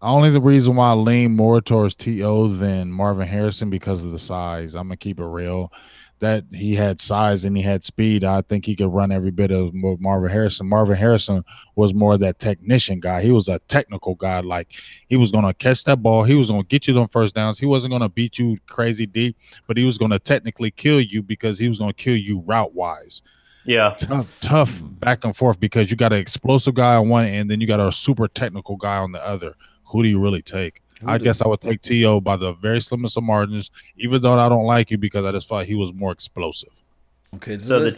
only the reason why I lean more towards T.O. than Marvin Harrison because of the size. I'm gonna keep it real. That he had size and he had speed. I think he could run every bit of Marvin Harrison. Marvin Harrison was more that technician guy. He was a technical guy. Like, he was going to catch that ball. He was going to get you them first downs. He wasn't going to beat you crazy deep, but he was going to technically kill you because he was going to kill you route-wise. Yeah. Tough back and forth because you got an explosive guy on one end, then you got a super technical guy on the other. Who do you really take? I guess I would take T.O. by the very slimmest of margins, even though I don't like you because I just thought he was more explosive. Okay, so the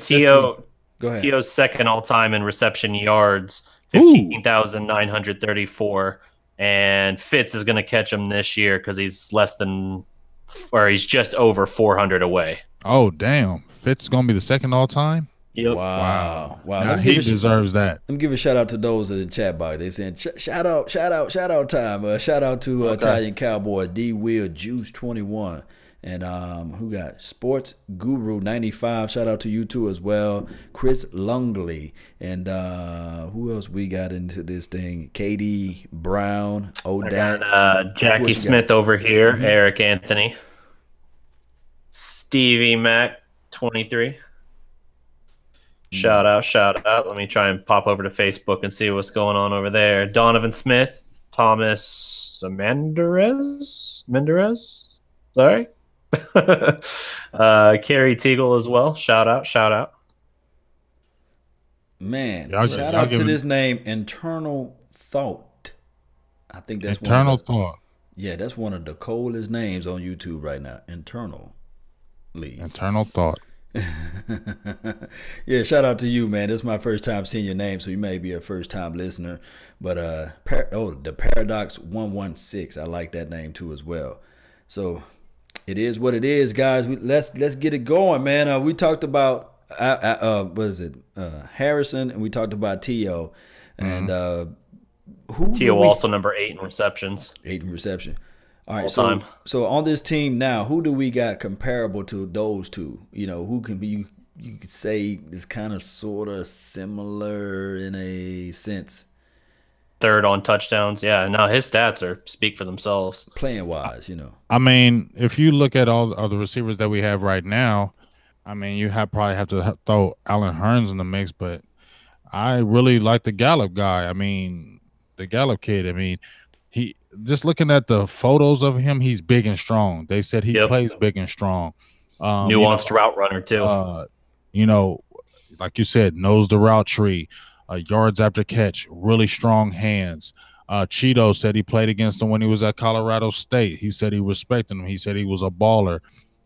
T.O.'s second all-time in reception yards, 15,934, and Fitz is going to catch him this year because he's he's just over 400 away. Oh, damn. Fitz is going to be the second all-time? Yep. Wow. Now, he deserves that. Let me give a shout out to those in the chat box. They saying shout out time. Shout out to Italian Cowboy D Will Juice 21 and who got Sports Guru 95. Shout out to you too as well. Chris Lungley and who else we got into this thing? KD Brown. Jackie Smith over here. Eric Anthony. Stevie Mac 23. Shout out. Let me try and pop over to Facebook and see what's going on over there. Donovan Smith, Thomas Menderes. Sorry. Kerry Teagle as well. Shout out. Man, shout out to this name, Internal Thought. I think that's Internal Thought. Yeah, that's one of the coolest names on YouTube right now. Internal Thought. Yeah, shout out to you, man. This is my first time seeing your name, so you may be a first time listener. But the Paradox 116, I like that name too as well. So it is what it is, guys. Let's get it going, man. We talked about Harrison, and we talked about T.O. and T.O. also number 8 in receptions. 8 in reception. All right, time. So on this team now, who do we got comparable to those two? You know, who can be you could say is kind of sort of similar in a sense. Third on touchdowns. Yeah, no, his stats speak for themselves. Playing wise, you know. I mean, if you look at all the receivers that we have right now, I mean, you probably have to throw Allen Hurns in the mix, but I really like the Gallup guy. I mean, the Gallup kid. I mean, he just looking at the photos of him, he's big and strong. They said he plays big and strong. Nuanced route runner too. You know, like you said, knows the route tree, yards after catch, really strong hands. Cheeto said he played against him when he was at Colorado State. He said he respected him. He said he was a baller.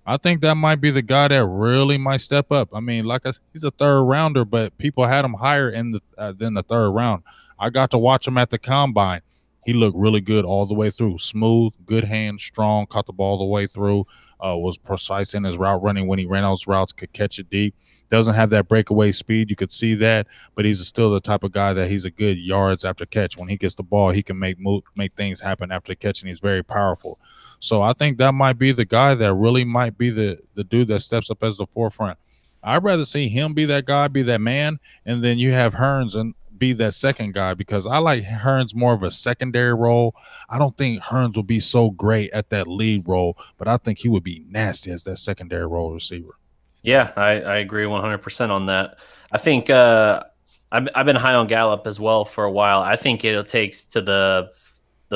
I think that might be the guy that really might step up. I mean, like he's a third rounder, but people had him higher than the third round. I got to watch him at the combine. He looked really good all the way through. Smooth, good hand, strong, caught the ball all the way through, was precise in his route running when he ran those routes, could catch it deep. Doesn't have that breakaway speed. You could see that, but he's still the type of guy that he's a good yards after catch. When he gets the ball, he can make things happen after catch, and he's very powerful. So I think that might be the guy that really might be the dude that steps up as the forefront. I'd rather see him be that guy, be that man, and then you have Hurns and be that second guy because I like Hurns more of a secondary role. I don't think Hurns will be so great at that lead role, but I think he would be nasty as that secondary role receiver. Yeah, I agree 100% on that. I think I've been high on Gallup as well for a while. I think it'll take to the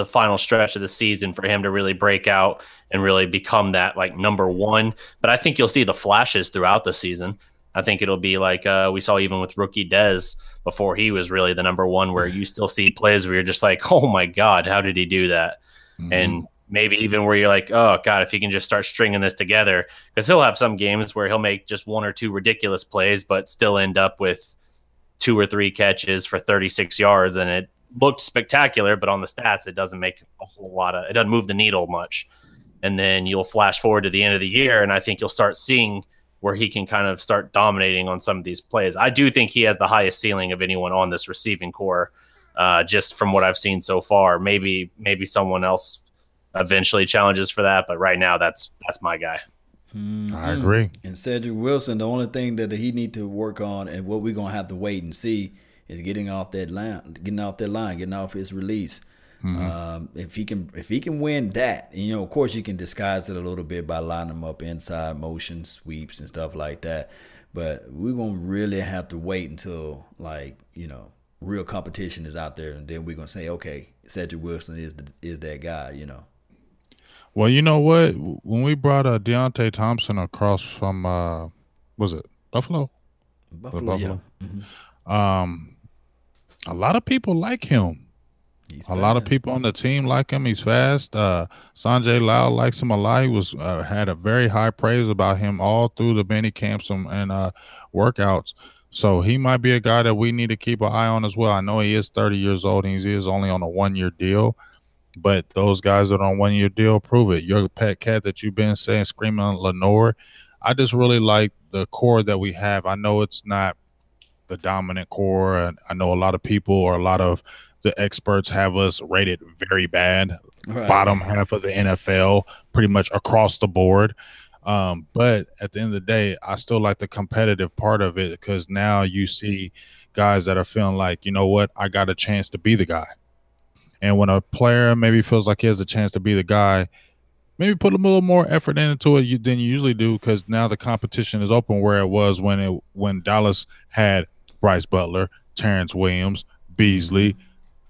final stretch of the season for him to really break out and really become that like number one. But I think you'll see the flashes throughout the season. I think it'll be like we saw even with rookie Dez before he was really the number one, where you still see plays where you're just like, oh my God, how did he do that? Mm-hmm. And maybe even where you're like, oh God, if he can just start stringing this together, because he'll have some games where he'll make just 1 or 2 ridiculous plays, but still end up with 2 or 3 catches for 36 yards. And it looked spectacular, but on the stats, it doesn't make a whole lot it doesn't move the needle much. And then you'll flash forward to the end of the year, and I think you'll start seeing where he can kind of start dominating on some of these plays. I do think he has the highest ceiling of anyone on this receiving core, just from what I've seen so far. Maybe someone else eventually challenges for that, but right now that's my guy. I agree. And Cedric Wilson, the only thing that he need to work on, and what we're gonna have to wait and see, is getting off his release. If he can win that, and, of course you can disguise it a little bit by lining him up inside motion sweeps and stuff like that. But we're gonna really have to wait until real competition is out there, and then we're gonna say, okay, Cedric Wilson is that guy. Well, you know what? When we brought Deontay Thompson across from was it Buffalo? Buffalo. Yeah. A lot of people like him. A lot of people on the team like him. He's fast. Sanjay Lal likes him a lot. He was had a very high praise about him all through the mini camps and workouts. So he might be a guy that we need to keep an eye on as well. I know he is 30 years old and he is only on a 1-year deal. But those guys that are on 1-year deal, prove it. Your pet cat that you've been saying, screaming on Lenore. I just really like the core that we have. I know it's not the dominant core, and I know a lot of people or a lot of the experts have us rated very bad, bottom half of the NFL, pretty much across the board. But at the end of the day, I still like the competitive part of it, because now you see guys that are feeling like, you know what, I got a chance to be the guy. And when a player maybe feels like he has a chance to be the guy, maybe put a little more effort into it than you usually do, because now the competition is open, where it was when Dallas had Bryce Butler, Terrence Williams, Beasley,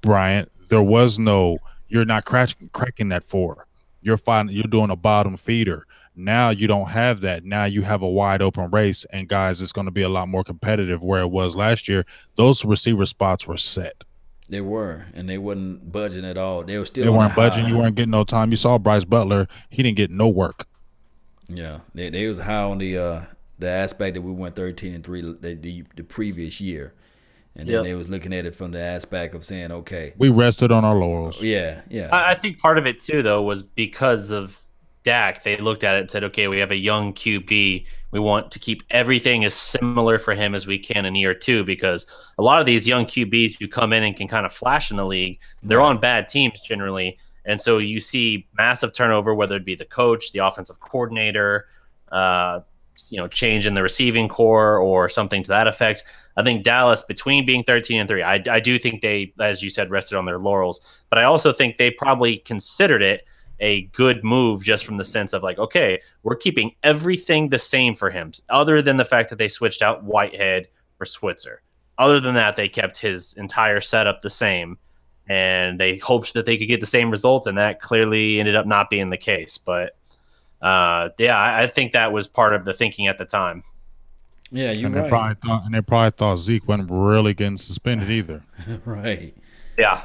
Bryant. There was no, you're not cracking that 4. You're doing a bottom feeder. Now you don't have that. Now you have a wide open race, and guys, it's going to be a lot more competitive, where it was last year. Those receiver spots were set. They were, and they wasn't budging at all. They weren't budging. You weren't getting no time. You saw Bryce Butler; he didn't get no work. Yeah, they was high on the aspect that we went 13-3 the previous year, and then they was looking at it from the aspect of saying, okay, we rested on our laurels. Yeah. I think part of it too, though, was because of Dak. They looked at it and said, okay, we have a young QB. We want to keep everything as similar for him as we can in year 2, because a lot of these young QBs who come in and can kind of flash in the league, they're on bad teams generally. And so you see massive turnover, whether it be the coach, the offensive coordinator, change in the receiving core or something to that effect. I think Dallas, between being 13-3, I do think they, as you said, rested on their laurels. But I also think they probably considered it a good move, just from the sense of like, okay, we're keeping everything the same for him, other than the fact that they switched out Whitehead for Switzer. Other than that, they kept his entire setup the same, and they hoped that they could get the same results, and that clearly ended up not being the case. But I think that was part of the thinking at the time. Yeah, you're right. They probably thought Zeke wasn't really getting suspended either. Right. Yeah.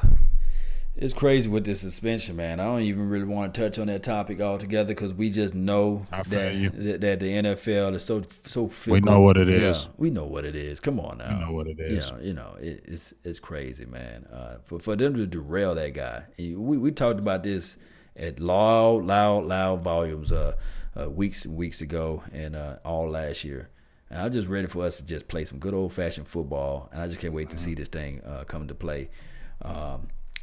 It's crazy with this suspension, man. I don't even really want to touch on that topic altogether, because we just know that the NFL is so fickle. We know what it is. Yeah, we know what it is. Come on now. We know what it is. It's crazy, man. For them to derail that guy. We talked about this at loud volumes weeks ago and all last year. And I'm just ready for us to just play some good old-fashioned football, and I just can't wait to see this thing come into play.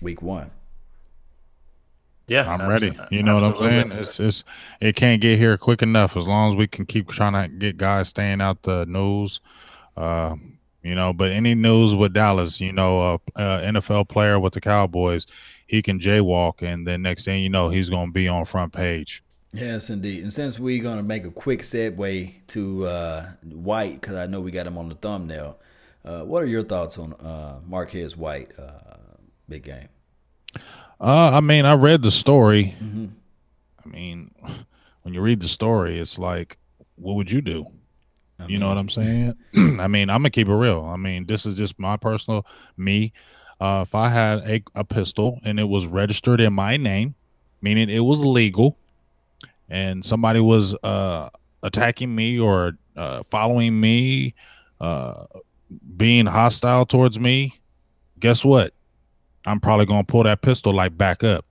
Week 1. Yeah, I'm ready. You know what I'm saying? It can't get here quick enough, as long as we can keep trying to get guys staying out the news. But any news with Dallas, NFL player with the Cowboys, he can jaywalk, and then next thing you know, he's going to be on front page. Yes, indeed. And since we're going to make a quick segue to White, because I know we got him on the thumbnail, what are your thoughts on Marquez White? Big game. I read the story. When you read the story, it's like, what would you do? You know what I'm saying? I'm gonna keep it real. This is just my personal me. If I had a pistol and it was registered in my name, meaning it was legal, and somebody was attacking me or following me, being hostile towards me, guess what? I'm probably going to pull that pistol like back up.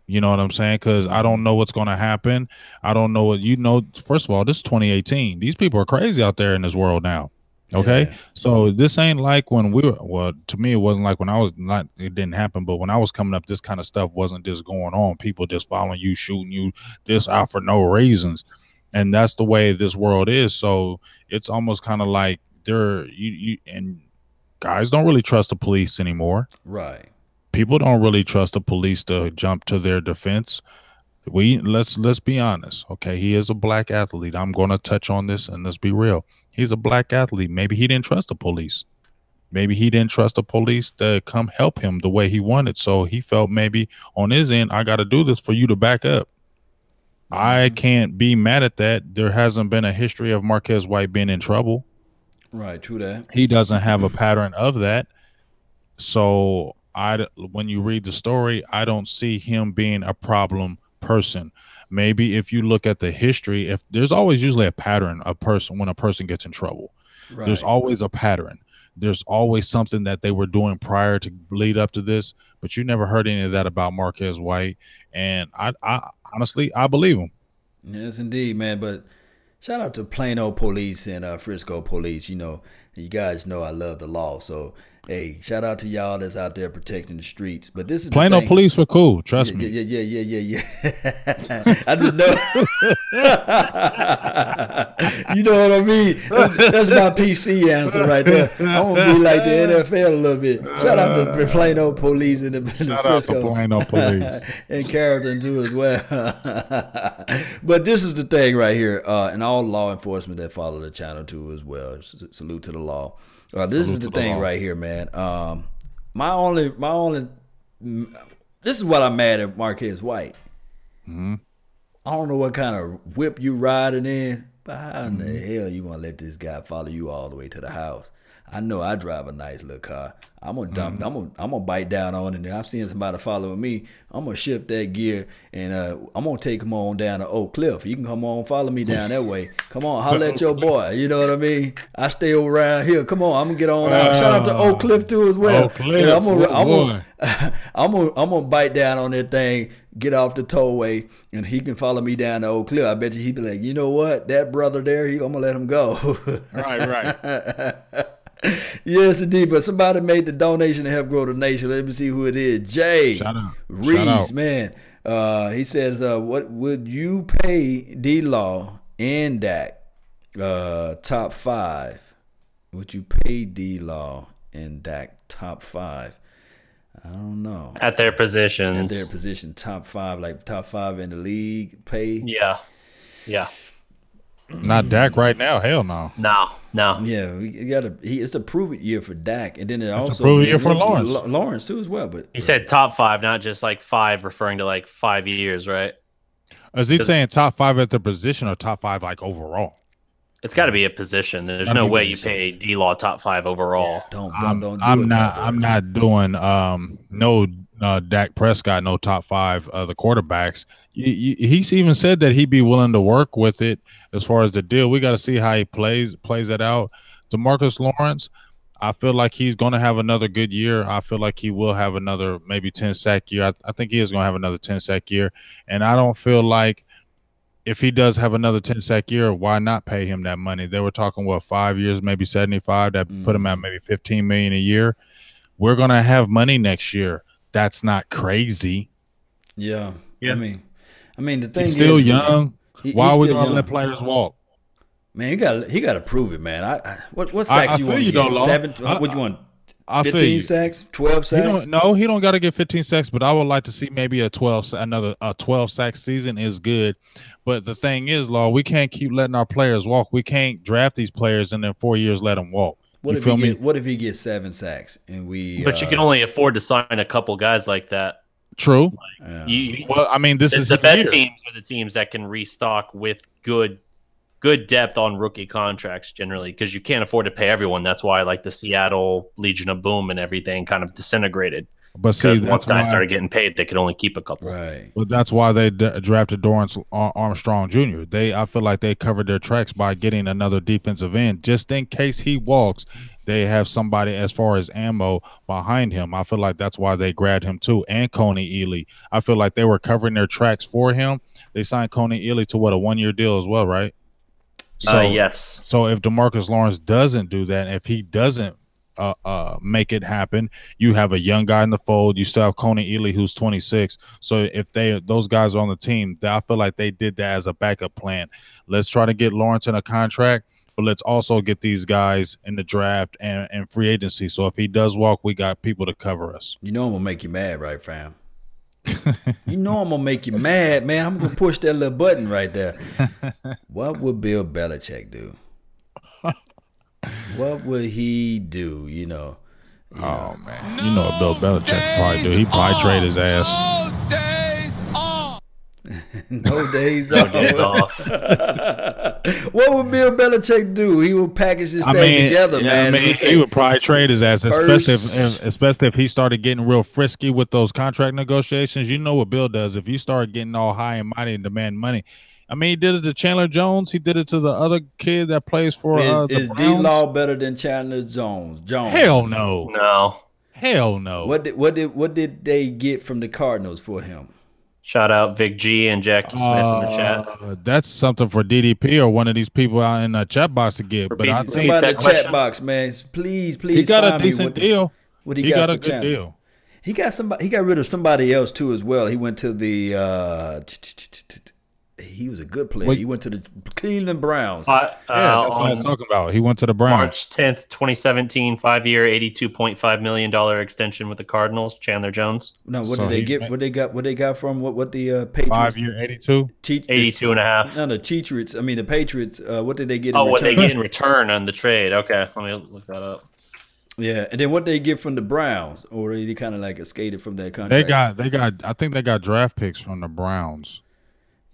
You know what I'm saying? Because I don't know what's going to happen. I don't know what, you know, first of all, this is 2018. These people are crazy out there in this world now. Okay. Yeah. So this ain't like when we were, well, to me, it wasn't like when I was not, it didn't happen. But when I was coming up, this kind of stuff wasn't just going on. People just following you, shooting you just out for no reasons. And that's the way this world is. So it's almost kind of like and guys don't really trust the police anymore. Right. People don't really trust the police to jump to their defense. Let's be honest. Okay, he is a black athlete. I'm going to touch on this, and let's be real. He's a black athlete. Maybe he didn't trust the police. Maybe he didn't trust the police to come help him the way he wanted. So he felt maybe on his end, I got to do this for you to back up. I can't be mad at that. There hasn't been a history of Marquez White being in trouble. Right, true that. He doesn't have a pattern of that. So when you read the story, I don't see him being a problem person. Maybe if you look at the history, if there's always usually a pattern when a person gets in trouble. Right. There's always a pattern. There's always something that they were doing prior to lead up to this, but you never heard any of that about Marquez White. And I honestly, I believe him. Yes, indeed, man. But shout out to Plano Police and Frisco Police. You know, you guys know I love the law. So, hey, shout out to y'all that's out there protecting the streets. But this is Plano Police were cool. Trust me. Yeah. I just know. You know what I mean? That's my PC answer right there. I'm going to be like the NFL a little bit. Shout out to the Plano Police and the Frisco. Shout out to Plano Police. And Carrollton, too, as well. But this is the thing right here. And all law enforcement that follow the channel, too, as well. Salute to the law. This is the thing right here, man. This is what I'm mad at Marquez White. I don't know what kind of whip you riding in, but how in the hell you gonna let this guy follow you all the way to the house? I know I drive a nice little car. I'm gonna dump. I'm gonna bite down on it. I've seen somebody following me. I'm gonna shift that gear and I'm gonna take him on down to Oak Cliff. You can come on, follow me down that way. Come on, holler at your boy. You know what I mean? I stay over around here. Come on, I'm gonna get on out. Shout out to Oak Cliff too as well. Oak Cliff, I'm gonna bite down on that thing. Get off the tollway, and he can follow me down to Oak Cliff. I bet you he'd be like, you know what, that brother there, I'm gonna let him go. Right. Yes, indeed. But somebody made the donation to help grow the nation. Let me see who it is. Jay Reese, man. He says, what would you pay D-Law and Dak? Top 5. Would you pay D-Law and Dak top 5? I don't know. At their positions. At their position, top 5, like top 5 in the league pay? Yeah. Not Dak right now. Hell no. No. Yeah, we gotta. It's a prove-it year for Dak, and then it's also a prove-it year for Lawrence. Lawrence too as well. But he said top 5, not just like 5, referring to like 5 years, right? Is he saying top 5 at the position or top 5 like overall? It's got to be a position. There's no way you pay D-Law top 5 overall. Yeah, I'm not doing no Dak Prescott, no top 5 the quarterbacks. He's even said that he'd be willing to work with it as far as the deal. We got to see how he plays it out. DeMarcus Lawrence, I feel like he's going to have another good year. I feel like he will have another maybe 10-sack year. I think he is going to have another 10-sack year. And I don't feel like if he does have another 10-sack year, why not pay him that money? They were talking, 5 years, maybe 75. That put him at maybe $15 million a year. We're going to have money next year. That's not crazy. Yeah. I mean, the thing he's still is, young. Why are we going to let players walk? Man, he got to prove it, man. What sacks you want to get? 7? What you want? 15 sacks, 12 sacks? He don't got to get 15 sacks, but I would like to see maybe a 12 sack season is good. But the thing is, Law, we can't keep letting our players walk. We can't draft these players and then 4 years let them walk. What if he gets 7 sacks and we? But you can only afford to sign a couple guys like that. True. Well, I mean, this is the best teams are the teams that can restock with good depth on rookie contracts generally, because you can't afford to pay everyone. That's why like the Seattle Legion of Boom and everything kind of disintegrated. But see, once guys started getting paid, they could only keep a couple. Right. But that's why they drafted Dorrance Armstrong Jr. I feel like they covered their tracks by getting another defensive end, just in case he walks. They have somebody as far as ammo behind him. I feel like that's why they grabbed him too, and Coney Ely. I feel like they were covering their tracks for him. They signed Coney Ely to what, a 1-year deal as well, right? So yes. So if DeMarcus Lawrence doesn't do that, if he doesn't make it happen, you have a young guy in the fold. You still have Coney Ely, who's 26. So if those guys are on the team, I feel like they did that as a backup plan. Let's try to get Lawrence in a contract, but let's also get these guys in the draft and free agency. So if he does walk, we got people to cover us. You know I'm gonna make you mad, right, fam? You know I'm gonna make you mad, man. I'm gonna push that little button right there. What would Bill Belichick do? What would he do? You know. Man, you know what Bill Belichick probably do? He probably trade his ass. No days off. What would Bill Belichick do? He would package his thing together, man. He would probably trade his ass, especially if he started getting real frisky with those contract negotiations. You know what Bill does. If you start getting all high and mighty and demand money, I mean, he did it to Chandler Jones. He did it to the other kid that plays for is D-Law better than Chandler Jones? Hell no. No. Hell no. What did they get from the Cardinals for him? Shout out Vic G and Jackie Smith in the chat. That's something for DDP or one of these people out in the chat box to get. But I think somebody in the chat box, man, please. He got a decent deal. What he got a good deal. He got rid of somebody else too as well. He went to the. He was a good player. He went to the Cleveland Browns. That's what I was talking about. He went to the Browns. March 10th, 2017, 5-year, $82.5 million extension with the Cardinals. Chandler Jones. No, what did they get? What they got from what the Patriots? 5-year, 82? 82 and a half. No, the Patriots. I mean, the Patriots. What did they get? What they get in return on the trade? Okay, let me look that up. Yeah, and then what they get from the Browns, or they kind of like escaped from that contract? They got. I think they got draft picks from the Browns.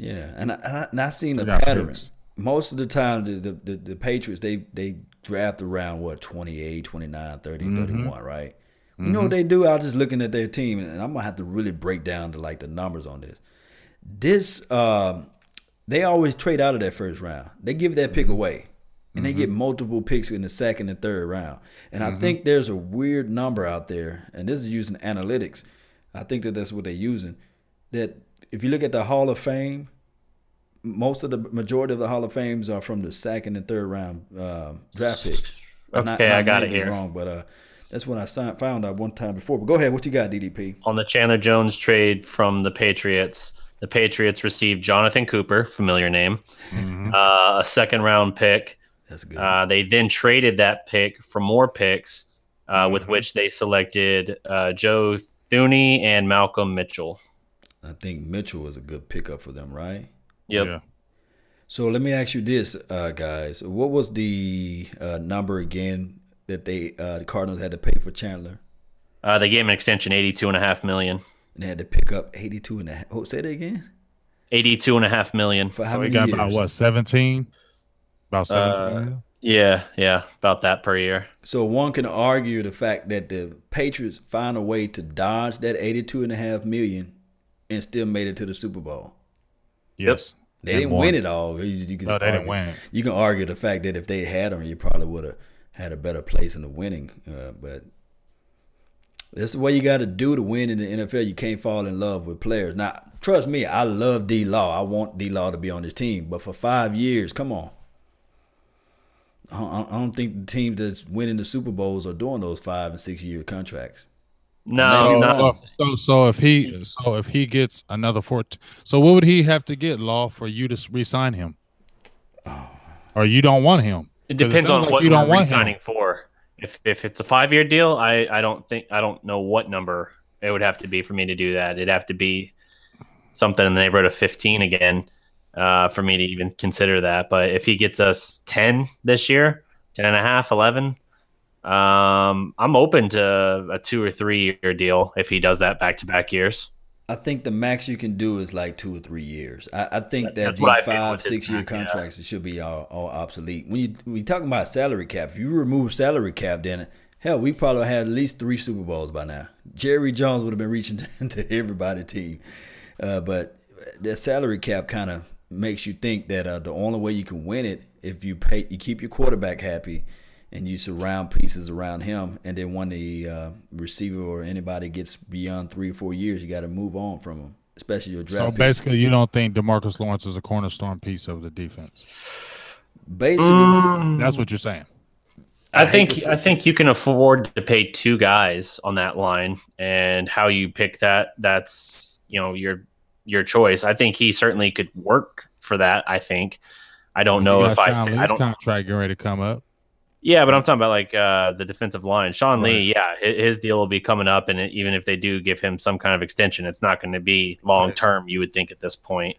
Yeah, and I seen a pattern. Picks. Most of the time, the Patriots, they draft around, 28, 29, 30, 31, right? You know what they do? I was just looking at their team, and I'm going to have to really break down the numbers on this. They always trade out of that first round. They give that pick away, and they get multiple picks in the second and third round. And I think there's a weird number out there, and this is using analytics. I think that's what they're using, that if you look at the Hall of Fame, majority of the Hall of Fames are from the second and third round draft picks. Okay, I got it here. Wrong, but that's what I found out one time before. But go ahead, what you got, DDP? On the Chandler Jones trade from the Patriots received Jonathan Cooper, familiar name, a second round pick. That's good. They then traded that pick for more picks, with which they selected Joe Thuney and Malcolm Mitchell. I think Mitchell was a good pickup for them, right? Yep. Yeah. So let me ask you this, guys. What was the number again that the Cardinals had to pay for Chandler? They gave him an extension, $82.5 million. And they had to pick up 82.5. Oh, say that again? $82.5 million. For how so many he got years? about what, 17? About 17? Yeah, about that per year. So one can argue the fact that the Patriots found a way to dodge that $82.5 million and still made it to the Super Bowl. Yes. They didn't win it all. No, they didn't win. You can argue the fact that if they had them, you probably would have had a better place in the winning. But this is what you got to do to win in the NFL. You can't fall in love with players. Now, trust me, I love D-Law. I want D-Law to be on this team. But for 5 years, come on. I don't think the teams that's winning the Super Bowls are doing those 5 and 6 year contracts. No. So if he gets another 14, so what would he have to get, Law, for you to re-sign him? Or you don't want him? It depends on what you're re-signing for. If it's a 5-year deal, I don't know what number it would have to be for me to do that. It'd have to be something in the neighborhood of 15 again for me to even consider that. But if he gets us 10 this year, 10 and a half, 11. I'm open to a 2 or 3 year deal if he does that back-to-back years. I think the max you can do is like 2 or 3 years. I think that these 5-6 year contracts should be all obsolete. When you talking about salary cap, if you remove salary cap, then Hell, we probably had at least 3 Super Bowls by now. Jerry Jones would have been reaching to everybody's team. But that salary cap kind of makes you think that the only way you can win it if you keep your quarterback happy and you surround pieces around him. And then when the receiver or anybody gets beyond 3 or 4 years, you got to move on from them, especially your draft. So basically, you don't think DeMarcus Lawrence is a cornerstone piece of the defense? Basically, that's what you're saying. I think you can afford to pay 2 guys on that line, and how you pick that's your choice. I think he certainly could work for that. I don't know if I don't contract getting ready to come up. Yeah, but I'm talking about like the defensive line. Sean Lee, yeah, his deal will be coming up, and even if they do give him some kind of extension, it's not going to be long term. You would think at this point.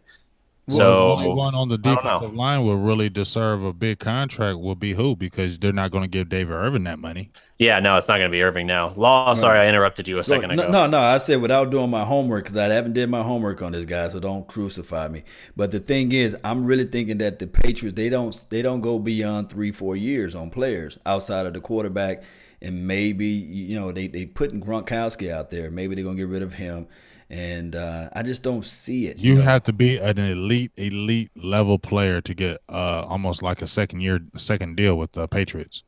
Well, so the only one on the defensive line will really deserve a big contract will be who? Because they're not going to give David Irving that money. Yeah, no, it's not going to be Irving now. Law, sorry, I interrupted you a second ago. No, I said without doing my homework, because I haven't did my homework on this guy, so don't crucify me. But the thing is, I'm really thinking that the Patriots, they don't go beyond 3-4 years on players outside of the quarterback, and maybe they putting Gronkowski out there. Maybe they're gonna get rid of him. And I just don't see it. You have to be an elite level player to get almost like a second deal with the Patriots.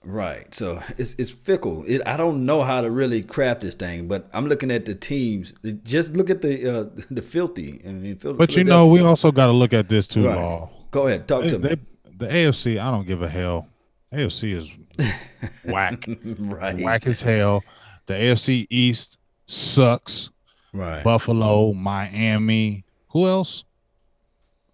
Right. So it's fickle. I don't know how to really craft this thing, but I'm looking at the teams. Just look at the filthy. But we also got to look at this too, Law. Go ahead, talk to me. The AFC, I don't give a hell. AFC is whack. Right. Whack as hell. The AFC East sucks. Right. Buffalo, Miami. Who else?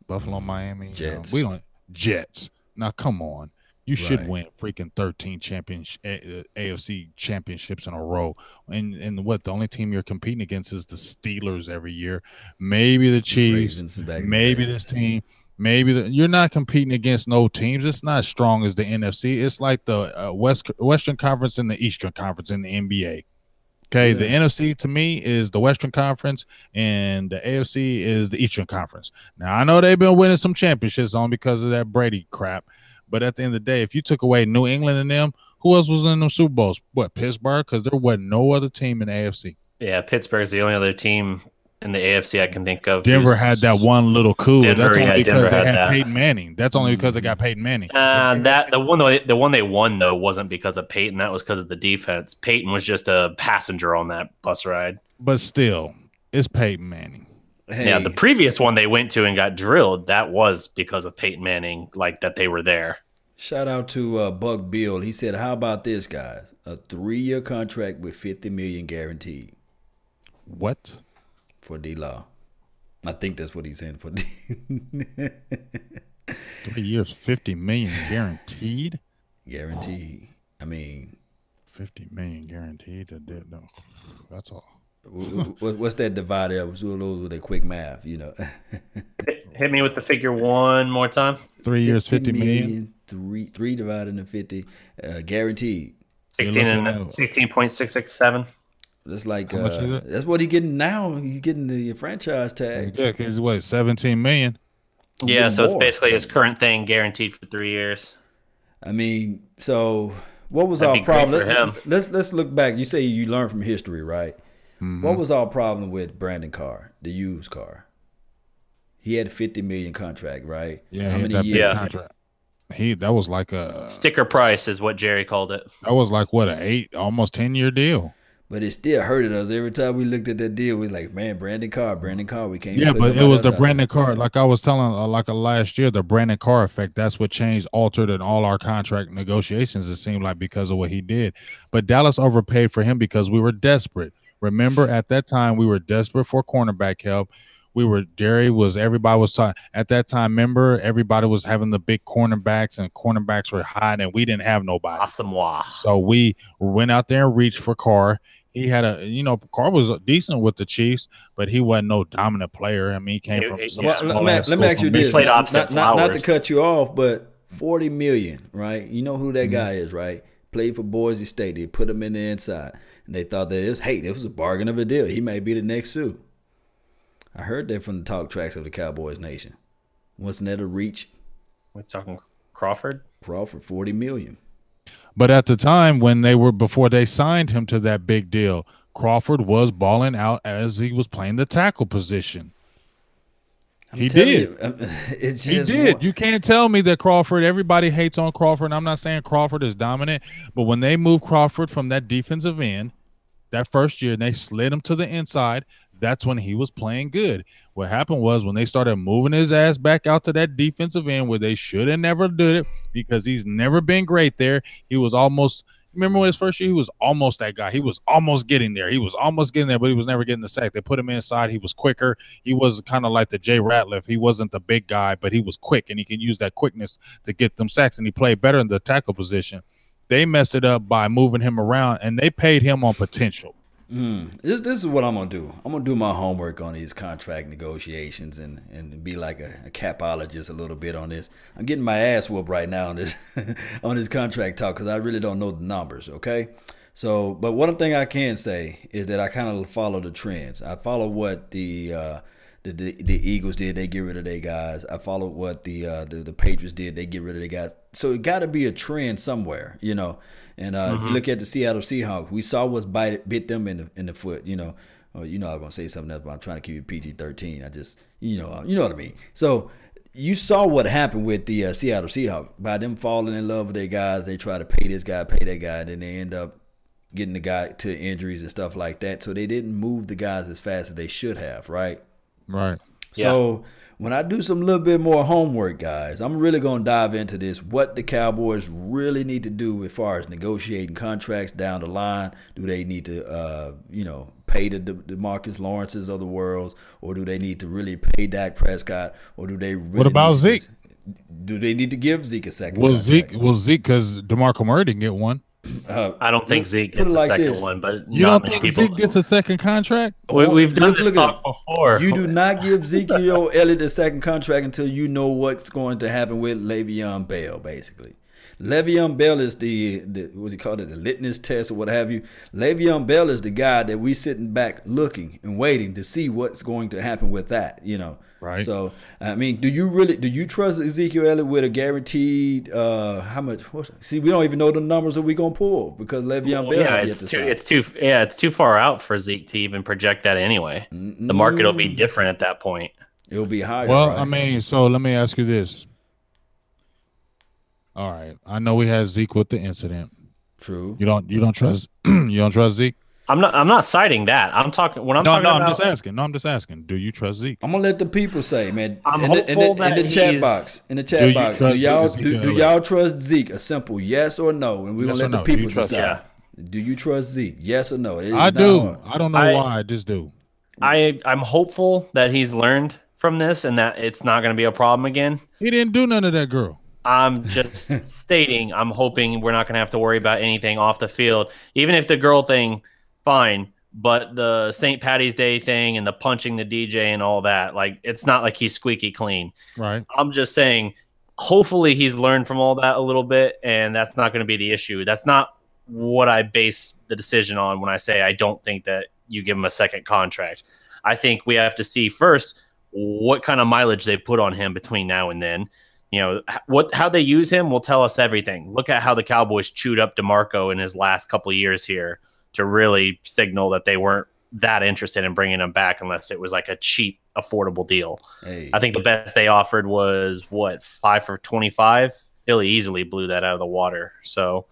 Buffalo, Miami. Jets. We don't Jets. Now come on. You should win freaking 13 AFC championships in a row. And what, the only team you're competing against is the Steelers every year. Maybe the Chiefs. Maybe this team. You're not competing against no teams. It's not as strong as the NFC. It's like the Western Conference and the Eastern Conference in the NBA. Okay, the NFC to me is the Western Conference, and the AFC is the Eastern Conference. Now, I know they've been winning some championships on because of that Brady crap, but at the end of the day, if you took away New England and them, who else was in them Super Bowls? What, Pittsburgh? Because there wasn't no other team in the AFC. Yeah, Pittsburgh's the only other team in the AFC I can think of. Denver had that one little coup. That's only because they had Peyton Manning. That's only because they got Peyton Manning. The one they won though wasn't because of Peyton. That was because of the defense. Peyton was just a passenger on that bus ride. But still, it's Peyton Manning. Hey. Yeah, the previous one they went to and got drilled, that was because of Peyton Manning, like that they were there. Shout out to Buck Bill. He said, "How about this, guys? A 3-year contract with $50 million guaranteed." What? For D-Law. I think that's what he's saying for D. 3 years, $50 million guaranteed? Guaranteed. I mean, $50 million guaranteed. No, that's all. What's that divided up? Those with a quick math, Hit me with the figure one more time. 3 years, $50 million. Three divided into 50, guaranteed. 16.667. That's like how much is it? That's what he's getting now. He's getting the franchise tag. Yeah, because what, $17 million? Yeah, so it's basically his current thing, guaranteed for 3 years. I mean, so what was our problem? Let's look back. You say you learn from history, right? Mm-hmm. What was our problem with Brandon Carr, the used car? He had a $50 million contract, right? Yeah, how many years? Contract. That was like a sticker price, is what Jerry called it. That was like what, almost 10-year deal. But it still hurted us every time we looked at that deal. We like, man, Brandon Carr, we can't. Yeah, but it was the Brandon Carr, like I was telling, last year, the Brandon Carr effect. That's what altered in all our contract negotiations. It seemed like because of what he did. But Dallas overpaid for him because we were desperate. Remember, at that time, we were desperate for cornerback help. Everybody was talking at that time. Remember, everybody was having the big cornerbacks, and cornerbacks were hot, and we didn't have nobody. So we went out there and reached for Carr. He had Carr was decent with the Chiefs, but he wasn't no dominant player. I mean, he came from some let me ask you this. Played opposite not to cut you off, but $40 million, right? You know who that guy is, right? Played for Boise State. They put him in the inside, and they thought that this was a bargain of a deal. He may be the next Sue. I heard that from the talk tracks of the Cowboys Nation. Wasn't that a reach? We're talking Crawford? Crawford, $40 million. But at the time when before they signed him to that big deal, Crawford was balling out as he was playing the tackle position. He did. He did. You can't tell me that Crawford, everybody hates on Crawford, and I'm not saying Crawford is dominant, but when they moved Crawford from that defensive end that first year and they slid him to the inside, that's when he was playing good. What happened was when they started moving his ass back out to that defensive end where they should have never did it because he's never been great there. He was almost – remember when his first year, he was almost that guy. He was almost getting there. He was almost getting there, but he was never getting the sack. They put him inside. He was quicker. He was kind of like the Jay Ratliff. He wasn't the big guy, but he was quick, and he can use that quickness to get them sacks, and he played better in the tackle position. They messed it up by moving him around, and they paid him on potential. This is what I'm going to do. I'm going to do my homework on these contract negotiations and be like a capologist a little bit on this. I'm getting my ass whooped right now on this on this contract talk because I really don't know the numbers, okay? So, but one thing I can say is that I kind of follow the trends. I follow what the Eagles did. They get rid of their guys. I followed what the Patriots did. They get rid of their guys. So it got to be a trend somewhere, you know. And if you look at the Seattle Seahawks, we saw what's bit them in the foot, you know. I was gonna say something else, but I'm trying to keep it PG-13. I just, you know what I mean. So you saw what happened with the Seattle Seahawks by them falling in love with their guys. They try to pay this guy, pay that guy, and then they end up getting the guy to injuries and stuff like that. So they didn't move the guys as fast as they should have, right? Right. So when I do some little bit more homework, guys, I'm really going to dive into this, what the Cowboys really need to do as far as negotiating contracts down the line. Do they need to, pay the Marcus Lawrences of the world, or do they need to really pay Dak Prescott, or do they really what about Zeke? Do they need to give Zeke a second contract? Zeke, because DeMarco Murray didn't get one. I don't think Zeke gets a second one, but you don't think Zeke gets a second contract? We've done this talk before. You do not give Ezekiel Elliott a second contract until you know what's going to happen with Le'Veon Bell, basically. Le'Veon Bell is the what's he called it, the litmus test or what have you. Le'Veon Bell is the guy that we sitting back looking and waiting to see what's going to happen with that, you know. Right. So I mean, do you trust Ezekiel Elliott with a guaranteed how much? See, we don't even know the numbers that we're gonna pull because Le'Veon Bell. It's too far out for Zeke to even project that anyway. The market will be different at that point. It'll be higher. Well, right? I mean, so let me ask you this. All right, I know we had Zeke with the incident. True. You don't trust you don't trust Zeke? I'm not citing that. I'm talking when I'm talking about. I'm just asking. No, I'm just asking. Do you trust Zeke? I'm gonna let the people say, man. I'm hopeful that in the chat box. In the chat box, do y'all trust Zeke? A simple yes or no, and we're gonna let the people decide. Do you trust Zeke? Yes or no? I do. Hard. I don't know why. I just do. I'm hopeful that he's learned from this and that it's not going to be a problem again. He didn't do none of that, girl. I'm just stating I'm hoping we're not going to have to worry about anything off the field. Even if the girl thing, fine. But the St. Patty's Day thing and the punching the DJ and all that, like, it's not like he's squeaky clean. Right. I'm just saying hopefully he's learned from all that a little bit, and that's not going to be the issue. That's not what I base the decision on when I say I don't think that you give him a second contract. I think we have to see first what kind of mileage they put on him between now and then. You know, how they use him will tell us everything. Look at how the Cowboys chewed up DeMarco in his last couple of years here to really signal that they weren't that interested in bringing him back unless it was like a cheap, affordable deal. Hey. I think the best they offered was, 5 for $25? Philly easily blew that out of the water. So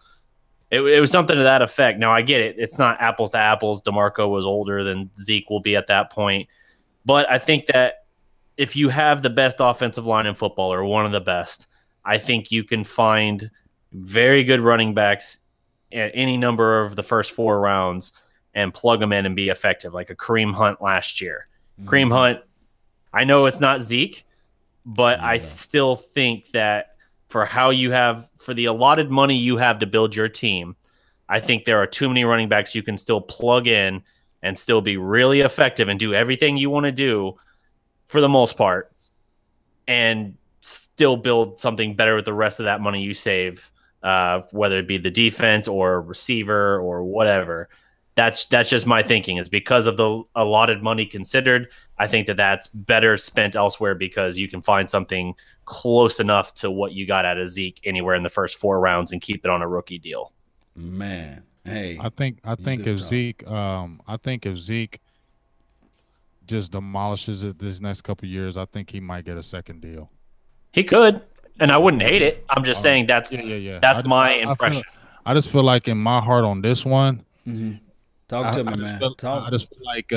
it was something to that effect. Now, I get it. It's not apples to apples. DeMarco was older than Zeke will be at that point. But I think that if you have the best offensive line in football or one of the best, I think you can find very good running backs at any number of the first 4 rounds and plug them in and be effective, like a Kareem Hunt last year. Mm-hmm. Kareem Hunt, I know it's not Zeke, but I still think that for the allotted money you have to build your team, I think there are too many running backs you can still plug in and still be really effective and do everything you want to do for the most part, and still build something better with the rest of that money you save, whether it be the defense or receiver or whatever. That's just my thinking. Is because of the allotted money considered, I think that's better spent elsewhere because you can find something close enough to what you got out of Zeke anywhere in the first 4 rounds and keep it on a rookie deal. Man, hey, I think if Zeke just demolishes it this next couple of years, I think he might get a second deal. He could, and I wouldn't hate it. I'm just saying that's my impression. I just feel like in my heart on this one. Talk to me, man. I just feel like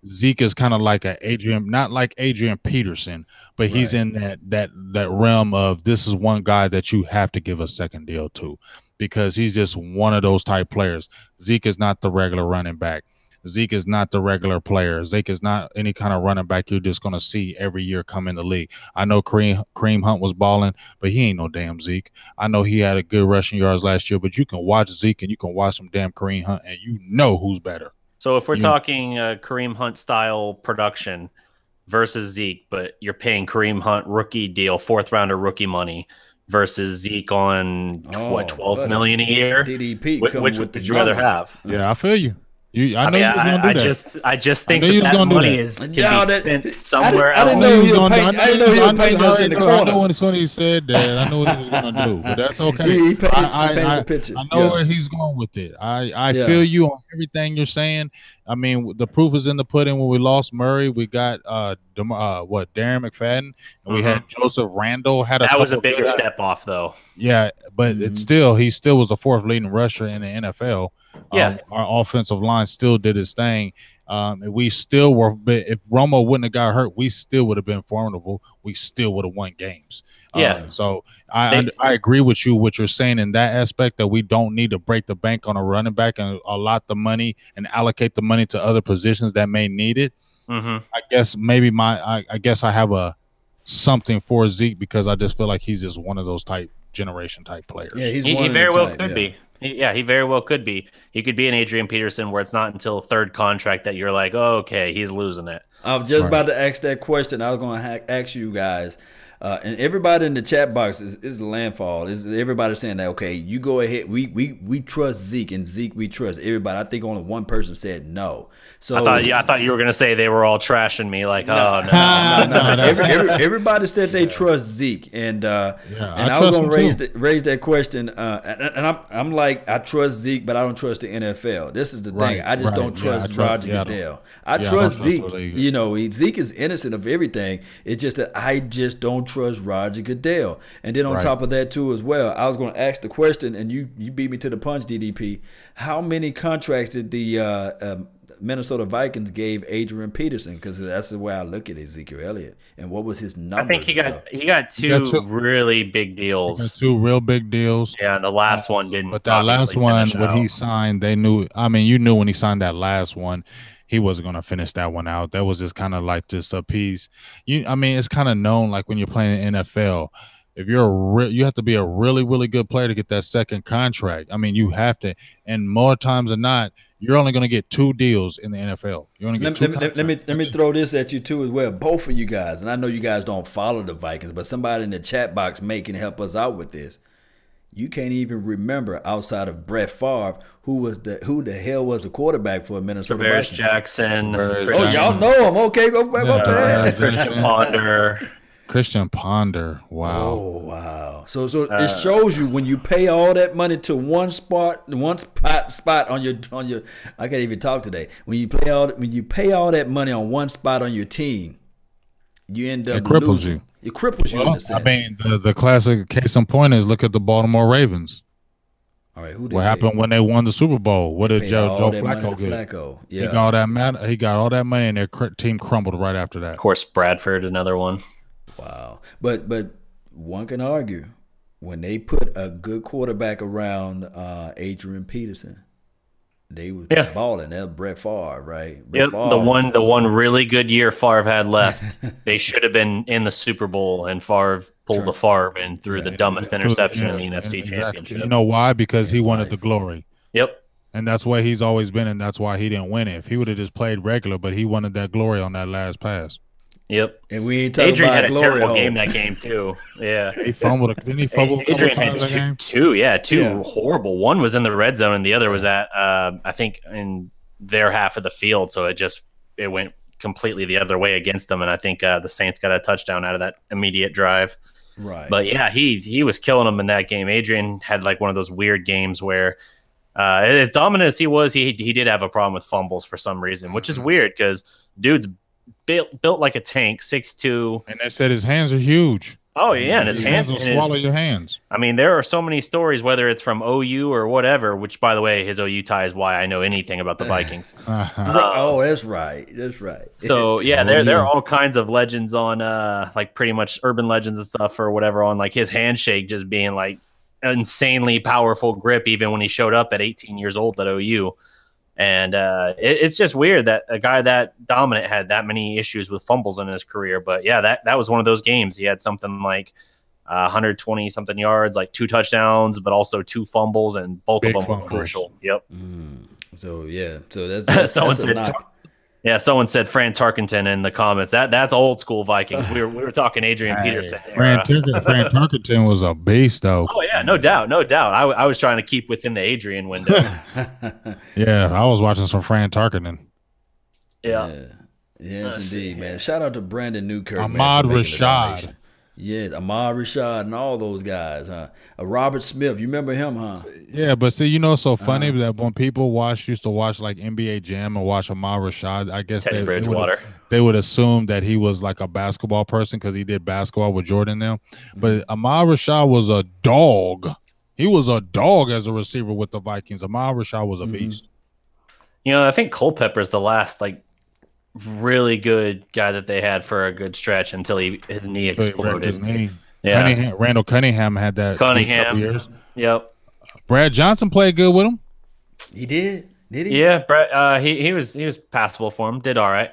Zeke is kind of like not like Adrian Peterson, but he's in that realm of this is one guy that you have to give a second deal to, because he's just one of those type players. Zeke is not the regular running back. Zeke is not the regular player. Zeke is not any kind of running back you're just going to see every year come in the league. I know Kareem Hunt was balling, but he ain't no damn Zeke. I know he had a good rushing yards last year, but you can watch Zeke and you can watch some damn Kareem Hunt, and you know who's better. So if we're talking Kareem Hunt style production versus Zeke, but you're paying Kareem Hunt rookie deal, 4th rounder rookie money, versus Zeke on $12 million a year, DDP, which would you rather have? Yeah, I feel you. I just think that money is can be spent somewhere else. I didn't know he was painting us in the corner. I know when he said that. I know what he was going to do, but that's okay. I know where he's going with it. I feel you on everything you're saying. I mean, the proof is in the pudding. When we lost Murray, we got Darren McFadden, and we had Joseph Randle. That was a bigger step off, though. Yeah, but he still was the 4th leading rusher in the NFL. Yeah, our offensive line still did its thing. We still were. If Romo wouldn't have got hurt, we still would have been formidable. We still would have won games. So I agree with you. What you're saying in that aspect, that we don't need to break the bank on a running back and allot the money and allocate the money to other positions that may need it. I guess maybe I guess I have something for Zeke, because I just feel like he's just one of those generation type players. Yeah, he very well could be. He very well could be. He could be an Adrian Peterson, where it's not until 3rd contract that you're like, oh, okay, he's losing it. I was just about to ask that question. I was going to ask you guys. And everybody in the chat box is the landfall. Is everybody saying that, okay, you go ahead. We trust Zeke, and Zeke we trust. Everybody. I think only one person said no. So I thought you were going to say they were all trashing me. Like, no. Everybody said they trust Zeke, and I was going to raise that question. And I'm like, I trust Zeke, but I don't trust the NFL. This is the thing. I just don't trust Roger Goodell. I trust Zeke. You know, Zeke is innocent of everything. It's just that I just don't trust Roger Goodell. And then on top of that too as well, I was going to ask the question, and you beat me to the punch, DDP. How many contracts did the Minnesota Vikings gave Adrian Peterson? Because that's the way I look at Ezekiel Elliott. And what was his number? I think he got two really big deals. 2 real big deals. Yeah, and the last one didn't. But that last one, when he signed, they knew. I mean, you knew when he signed that last one, he wasn't going to finish that one out. That was just kind of like just a piece. I mean, it's kind of known, like when you're playing in NFL, if you have to be a really, really good player to get that second contract. I mean, you have to. And more times than not, you're only going to get 2 deals in the NFL. You only get 2 contracts. Let me throw this at you too as well. Both of you guys, and I know you guys don't follow the Vikings, but somebody in the chat box can help us out with this. You can't even remember, outside of Brett Favre, who the hell was the quarterback for Minnesota Vikings? Jackson. Y'all know him. Okay, go back. Christian Ponder. Wow. Oh, wow. So it shows you, when you pay all that money to one spot on your I can't even talk today. When you pay all that money on one spot on your team, you end up losing. It cripples you in a sense. I mean, the classic case in point is, look at the Baltimore Ravens. All right, what happened when they won the Super Bowl? What did Joe Flacco get? Yeah. He got all that money, and their team crumbled right after that. Of course, Bradford, another one. Wow. But one can argue, when they put a good quarterback around Adrian Peterson, they was balling. That was Brett Favre, right? Yep, the one really good year Favre had left. They should have been in the Super Bowl, and Favre pulled the Favre and threw the dumbest interception in the NFC Championship. You know why? Because he wanted the glory. Yep. And that's why he's always been, and that's why he didn't win it. If he would have just played regular, but he wanted that glory on that last pass. Yep. And we ain't talking Adrian about had a terrible game that game too. Yeah. He fumbled. Didn't he fumble? Adrian had two horrible. One was in the red zone, and the other was at I think in their half of the field. So it went completely the other way against them. And I think the Saints got a touchdown out of that immediate drive. Right. But yeah, he was killing them in that game. Adrian had like one of those weird games where As dominant as he was, he did have a problem with fumbles for some reason, which is weird because dude's built like a tank, 6'2". And they said his hands are huge. Oh yeah, and his hands will swallow your hands. I mean, there are so many stories, whether it's from OU or whatever. Which, by the way, his OU tie is why I know anything about the Vikings. Oh, that's right. That's right. So yeah, there are all kinds of legends on, like pretty much urban legends and stuff or whatever on like his handshake just being like insanely powerful grip, even when he showed up at 18 years old at OU. And it's just weird that a guy that dominant had that many issues with fumbles in his career. But yeah, that was one of those games. He had something like 120 something yards, like 2 touchdowns, but also 2 fumbles, and both of them were crucial. Yep. So yeah, so that's someone said Fran Tarkenton in the comments. That's old school Vikings. We were talking Adrian Peterson. Fran Tarkenton was a beast, though. Oh yeah, no doubt. I was trying to keep within the Adrian window. Yeah, I was watching some Fran Tarkenton. Yeah. Yes, indeed, man. Shout out to Brandon Newkirk, Ahmad Rashad. Yeah, Ahmad Rashad and all those guys, huh? Robert Smith, you remember him, huh? Yeah, but see, you know, it's so funny that when people used to watch like NBA Jam and watch Ahmad Rashad, I guess they would assume that he was like a basketball person because he did basketball with Jordan now. But Ahmad Rashad was a dog. He was a dog as a receiver with the Vikings. Ahmad Rashad was a beast. You know, I think Culpepper's the last like really good guy that they had for a good stretch until his knee exploded. Yeah, Randall Cunningham had that. Couple years. Yep. Brad Johnson played good with him. He did. Did he? Yeah, Brad. He was passable for him. Did all right.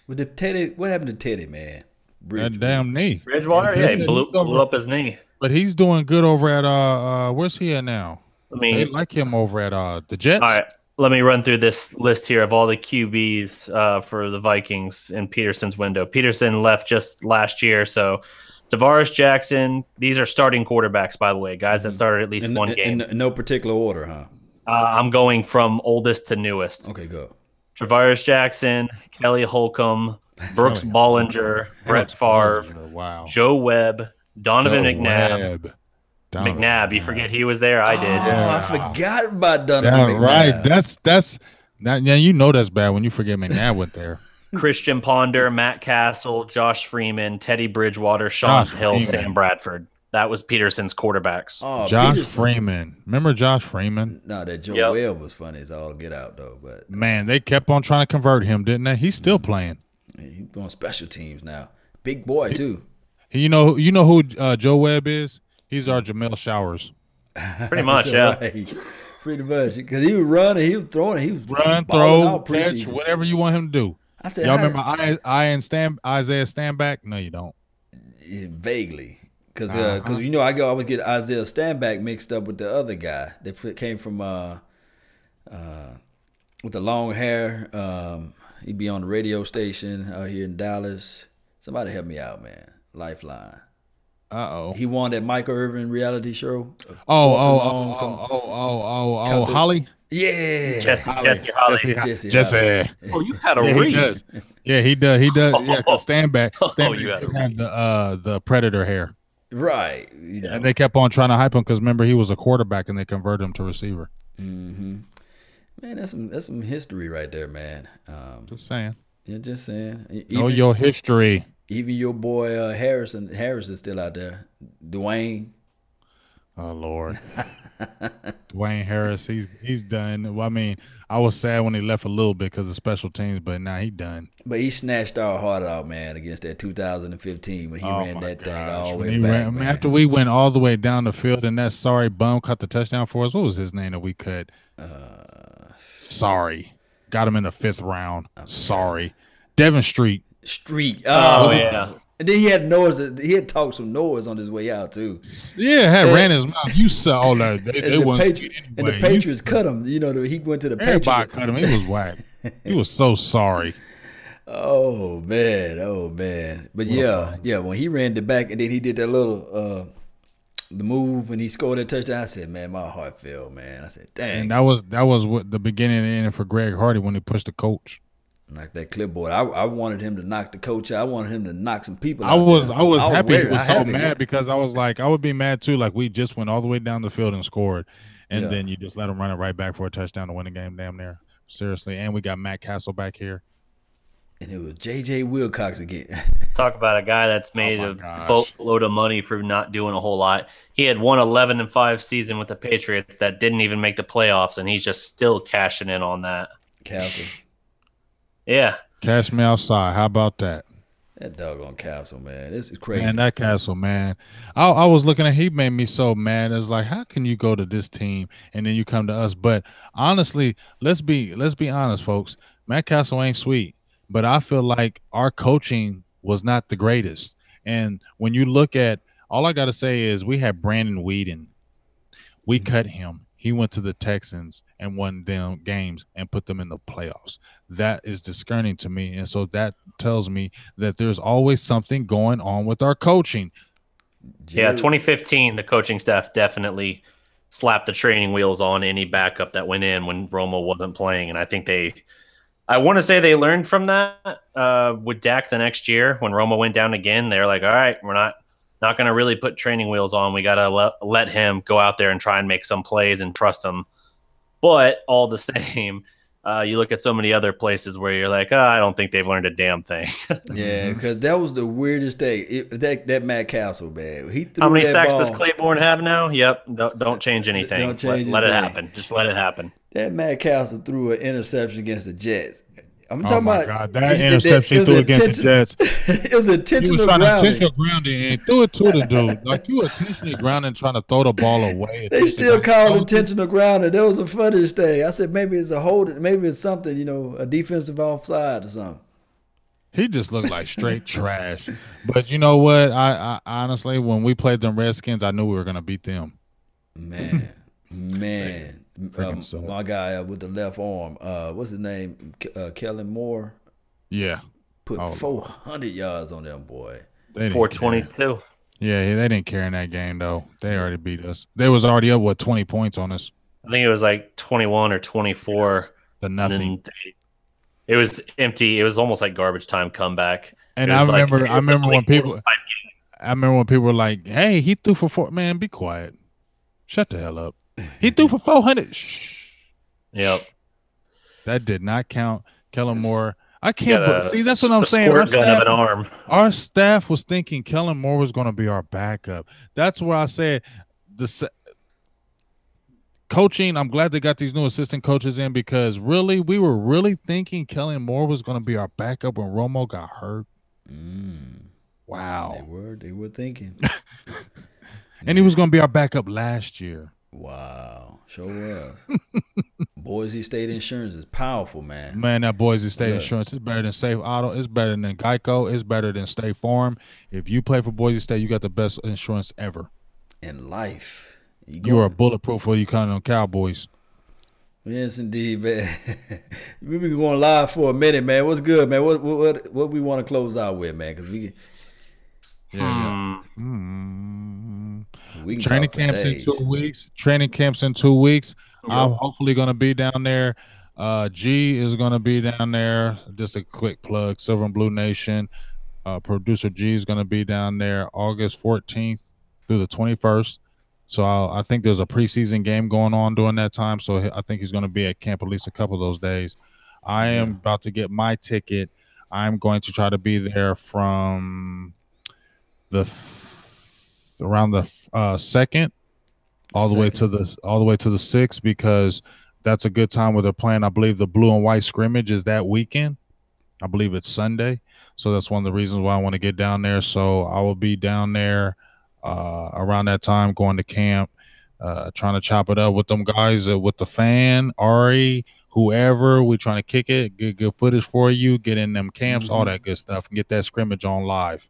With the Teddy, what happened to Teddy, man? That damn knee. Bridgewater, yeah, he blew up his knee. But he's doing good over at where's he at now? They like him over at the Jets. All right. Let me run through this list here of all the QBs for the Vikings in Peterson's window. Peterson left just last year, so Tavares, Jackson, these are starting quarterbacks, by the way, guys that started at least one game. In no particular order, huh? I'm going from oldest to newest. Okay, go. Tavares Jackson, Kelly Holcomb, Brooks Bollinger, Brett Favre, Joe Webb, Donovan McNabb. McNabb, you forget he was there? I did. I forgot about Donovan McNabb. Right. That's now you know that's bad when you forget McNabb went there. Christian Ponder, Matt Castle, Josh Freeman, Teddy Bridgewater, Sean Hill, Sam Bradford. That was Peterson's quarterbacks. Oh, Josh Freeman. Remember Josh Freeman? No, that Joe Webb was funny as all get out though. But man, they kept on trying to convert him, didn't they? He's still playing. He's on special teams now. Big boy too. You know who Joe Webb is? He's our Jamel Showers. Pretty much, yeah. Right. Pretty much. Because he was running, he was throwing, he was run, throw, catch, whatever you want him to do. I said, y'all remember Isaiah Stanback? No, you don't. Vaguely. Because you know, I always get Isaiah Stanback mixed up with the other guy. They came from with the long hair. He'd be on the radio station out here in Dallas. Somebody help me out, man. Lifeline. He won that Michael Irvin reality show. Holly? Yeah. Jesse Holly. Jesse. Oh, you had a read. He does. Yeah, Stanback had the Predator hair. Right. You know. And they kept on trying to hype him because remember he was a quarterback and they converted him to receiver. Mm-hmm. Man, that's some history right there, man. Just saying. Yeah, just saying. Know your history. Even your boy Harris is still out there. Dwayne. Oh Lord. Dwayne Harris, he's done. Well, I mean, I was sad when he left a little bit because of special teams, but now he's done. But he snatched our heart out, man, against that 2015 when he ran that thing all the way back. After we went all the way down the field and that sorry bum caught the touchdown for us. What was his name that we cut? Sorry. Got him in the 5th round. Sorry. Devin Street. Oh yeah. And then he had noise. He had talked some noise on his way out too. Yeah, ran his mouth. You saw all that. They anyway. And the Patriots cut him. You know, he went to the Patriots. Everybody cut him. He was whack. He was so sorry. Oh man. But yeah. When he ran the back and then he did that little the move when he scored that touchdown, I said, man, my heart fell, man. I said, dang. And that was what the beginning and end for Greg Hardy when he pushed the coach. Like that clipboard. I wanted him to knock the coach out. I wanted him to knock some people out. I was happy. He was so mad because I was like, I would be mad too. Like we just went all the way down the field and scored. and then you just let them run it right back for a touchdown to win the game. Damn near. Seriously, and we got Matt Castle back here. And it was J.J. Wilcox again. Talk about a guy that's made a boatload of money for not doing a whole lot. He had one 11-5 season with the Patriots that didn't even make the playoffs, and he's just still cashing in on that. Castle. Yeah. Cash me outside. How about that? That doggone Castle, man. This is crazy. Man, that Castle, man. I was looking at, he made me so mad. It's like, how can you go to this team and then you come to us? But honestly, let's be honest, folks. Matt Castle ain't sweet. But I feel like our coaching was not the greatest. And when you look at, all I got to say is we had Brandon Weeden. We cut him. He went to the Texans and won them games and put them in the playoffs. That is discerning to me. And so that tells me that there's always something going on with our coaching. Yeah, 2015, the coaching staff definitely slapped the training wheels on any backup that went in when Romo wasn't playing. And I think I want to say they learned from that with Dak the next year when Romo went down again. They're like, all right, we're not going to really put training wheels on. We got to let him go out there and try and make some plays and trust him. But all the same, you look at so many other places where you're like, I don't think they've learned a damn thing. Yeah, because that was the weirdest thing. That Matt Castle, man. He threw How many sacks ball. Does Claiborne have now? Yep. Don't change anything. Don't change let it happen. Just let it happen. That Matt Castle threw an interception against the Jets. I'm talking about God, that interception he threw against the Jets. It was intentional grounding. Intentional grounding and threw it to the dude. Like you intentionally grounding, trying to throw the ball away. They still called intentional grounding. That was the funniest thing. I said maybe it's a holding, maybe it's something, a defensive offside or something. He just looked like straight trash. But you know what? I honestly, when we played them Redskins, I knew we were gonna beat them. Man. My guy with the left arm, what's his name? Kellen Moore. Yeah. Put 400 yards on them, boy. 422. Yeah, they didn't care in that game, though. They already beat us. They was already up, 20 points on us? I think it was like 21 or 24. The nothing. It was empty. It was almost like garbage time comeback. And I remember when people were like, hey, he threw for 4. Man, be quiet. Shut the hell up. He threw for 400. Shh. Yep. That did not count. Kellen Moore. I can't see. That's what I'm saying. Our staff was thinking Kellen Moore was going to be our backup. That's where I said the coaching. I'm glad they got these new assistant coaches in because we were really thinking Kellen Moore was going to be our backup when Romo got hurt. Wow. They were thinking. And he was going to be our backup last year. Wow, sure was. Boise State Insurance is powerful, man. Man, that Boise State Insurance is better than Safe Auto. It's better than Geico. It's better than State Farm. If you play for Boise State, you got the best insurance ever. In life. You are bulletproof for you counting on Cowboys. Yes, indeed, man. We've been going live for a minute, man. What's good, man? What we want to close out with, man? Because we training camps in 2 weeks. Training camps in 2 weeks. I'm hopefully going to be down there. G is going to be down there. Just a quick plug. Silver and Blue Nation. Producer G is going to be down there August 14th through the 21st. So I think there's a preseason game going on during that time. So I think he's going to be at camp at least a couple of those days. I am about to get my ticket. I'm going to try to be there from around the 2nd all the way to the 6th because that's a good time where they're playing. I believe the blue and white scrimmage is that weekend. I believe it's Sunday. So that's one of the reasons why I want to get down there. So I will be down there around that time going to camp, trying to chop it up with them guys, with the fan, Ari, whoever. We trying to kick it, get good footage for you, get in them camps, all that good stuff, and get that scrimmage on live.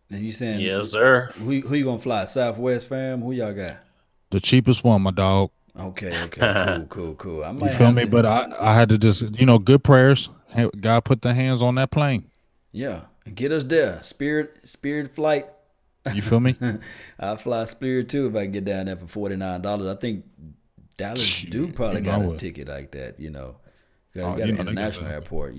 And you saying, yes, sir. Who you gonna fly? Southwest, fam? Who y'all got? The cheapest one, my dog. Okay, cool. I might you feel me? But I had to just, good prayers. God put the hands on that plane. Yeah, get us there. Spirit flight. You feel me? I'll fly Spirit too if I can get down there for $49. I think Dallas probably got a ticket like that, because got an international airport,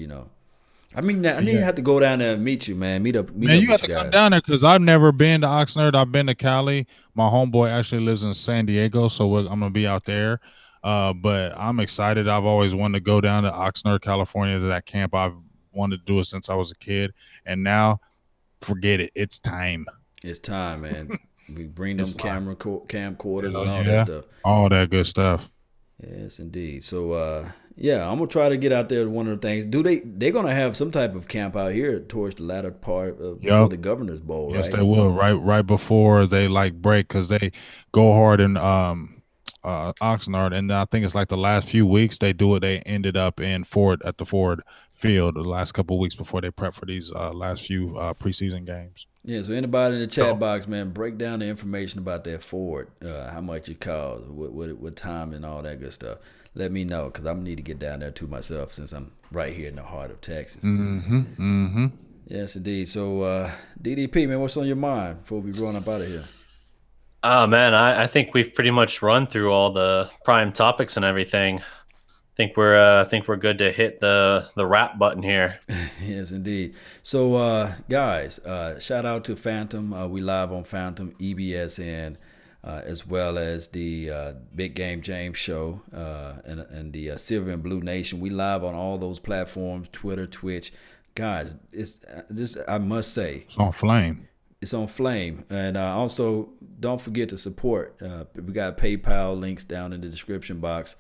I mean, I need to have to go down there and meet you, man. Meet up. Man, you have to come down there because I've never been to Oxnard. I've been to Cali. My homeboy actually lives in San Diego, so I'm gonna be out there. But I'm excited. I've always wanted to go down to Oxnard, California, to that camp. I've wanted to do it since I was a kid, and now, forget it. It's time. It's time, man. We bring them camcorders and all that stuff. All that good stuff. Yes, indeed. So, yeah, I'm gonna try to get out there to one of the things. They're gonna have some type of camp out here towards the latter part of before the Governor's Bowl, right? Yes, they will. Right before they break, because they go hard in Oxnard, and I think it's like the last few weeks they do it. They ended up in at the Ford Field the last couple of weeks before they prep for these last few preseason games. Yeah, so anybody in the chat box, man, break down the information about that Ford, how much it costs, what time, and all that good stuff. Let me know, because I'm going to need to get down there too myself, since I'm right here in the heart of Texas. Yes, indeed. So, DDP, man, what's on your mind before we run up out of here? Oh, man, I think we've pretty much run through all the prime topics and everything. I think we're good to hit the wrap button here. Yes, indeed. So, guys, shout out to Phantom. We live on Phantom, EBSN, as well as the Big Game James Show and the Silver and Blue Nation. We live on all those platforms, Twitter, Twitch. Guys, it's just, I must say, it's on flame. It's on flame. And also, don't forget to support. We got PayPal links down in the description box.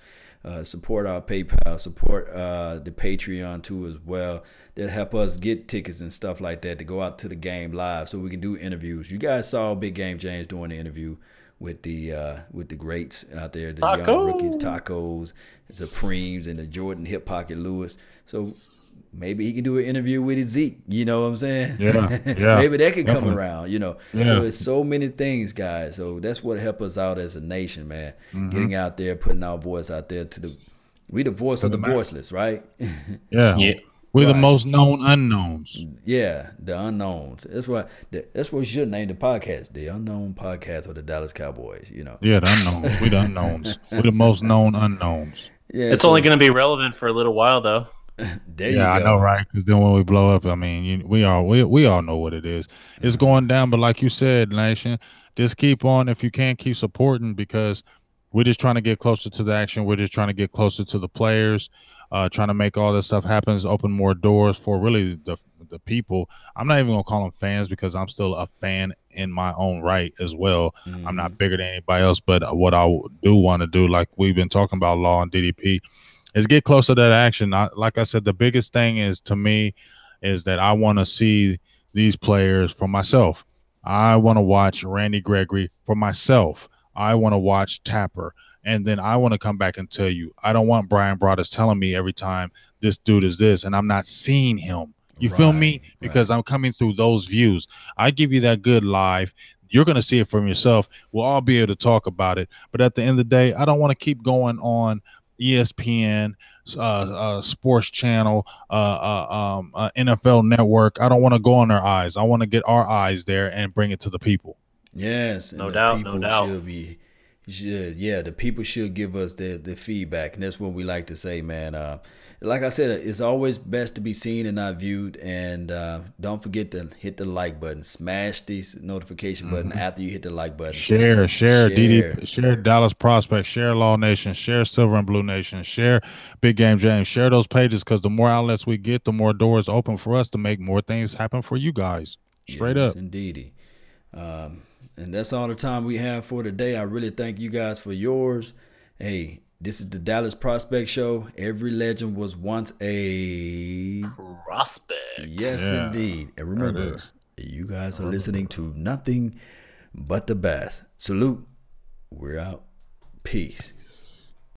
Support our PayPal, support the Patreon too as well. They'll help us get tickets and stuff like that to go out to the game live, so we can do interviews. You guys saw Big Game James doing the interview with the greats out there, the young rookies, Tacos, the Supremes, and the Jordan Hip Pocket Lewis. So maybe he can do an interview with Zeke. You know what I'm saying? Yeah. Maybe that could come around, you know. Yeah. So it's so many things, guys. So that's what help us out as a nation, man. Getting out there, putting our voice out there we the voice of the voiceless, right? Yeah. We're the most known unknowns. Yeah, the unknowns. That's what we should name the podcast, the Unknown Podcast of the Dallas Cowboys, you know. Yeah, the unknowns. We the unknowns. We're the most known unknowns. Yeah, it's only going to be relevant for a little while, though. There you go. I know, right? Because then when we blow up, I mean, we all know what it is. It's going down, but like you said, Nation, just keep on. If you can, keep supporting, because we're just trying to get closer to the action. We're just trying to get closer to the players, trying to make all this stuff happen, open more doors for really the people. I'm not even gonna call them fans, because I'm still a fan in my own right as well. I'm not bigger than anybody else, but what I do want to do, like we've been talking about, Law and DDP, is get closer to that action. Like I said, the biggest thing is, to me, is that I want to see these players for myself. I want to watch Randy Gregory for myself. I want to watch Tapper. And then I want to come back and tell you, I don't want Brian Broaddus telling me every time this dude is this, and I'm not seeing him. You feel me? Because I'm coming through those views. I give you that good live. You're going to see it from yourself. We'll all be able to talk about it. But at the end of the day, I don't want to keep going on ESPN, Sports Channel, NFL Network. I don't want to go on their eyes. I want to get our eyes there and bring it to the people. Yes, no doubt. The people should give us the feedback, and that's what we like to say, man. Like I said, it's always best to be seen and not viewed. And don't forget to hit the like button. Smash the notification button after you hit the like button. Share DD, share Dallas Prospect, share Law Nation, share Silver and Blue Nation, share Big Game James, share those pages, because the more outlets we get, the more doors open for us to make more things happen for you guys. Straight up. Indeedy. And that's all the time we have for today. I really thank you guys for yours. Hey, this is the Dallas Prospect Show. Every legend was once a prospect. Yes, indeed. And remember, you guys are listening to nothing but the best. Salute. We're out. Peace.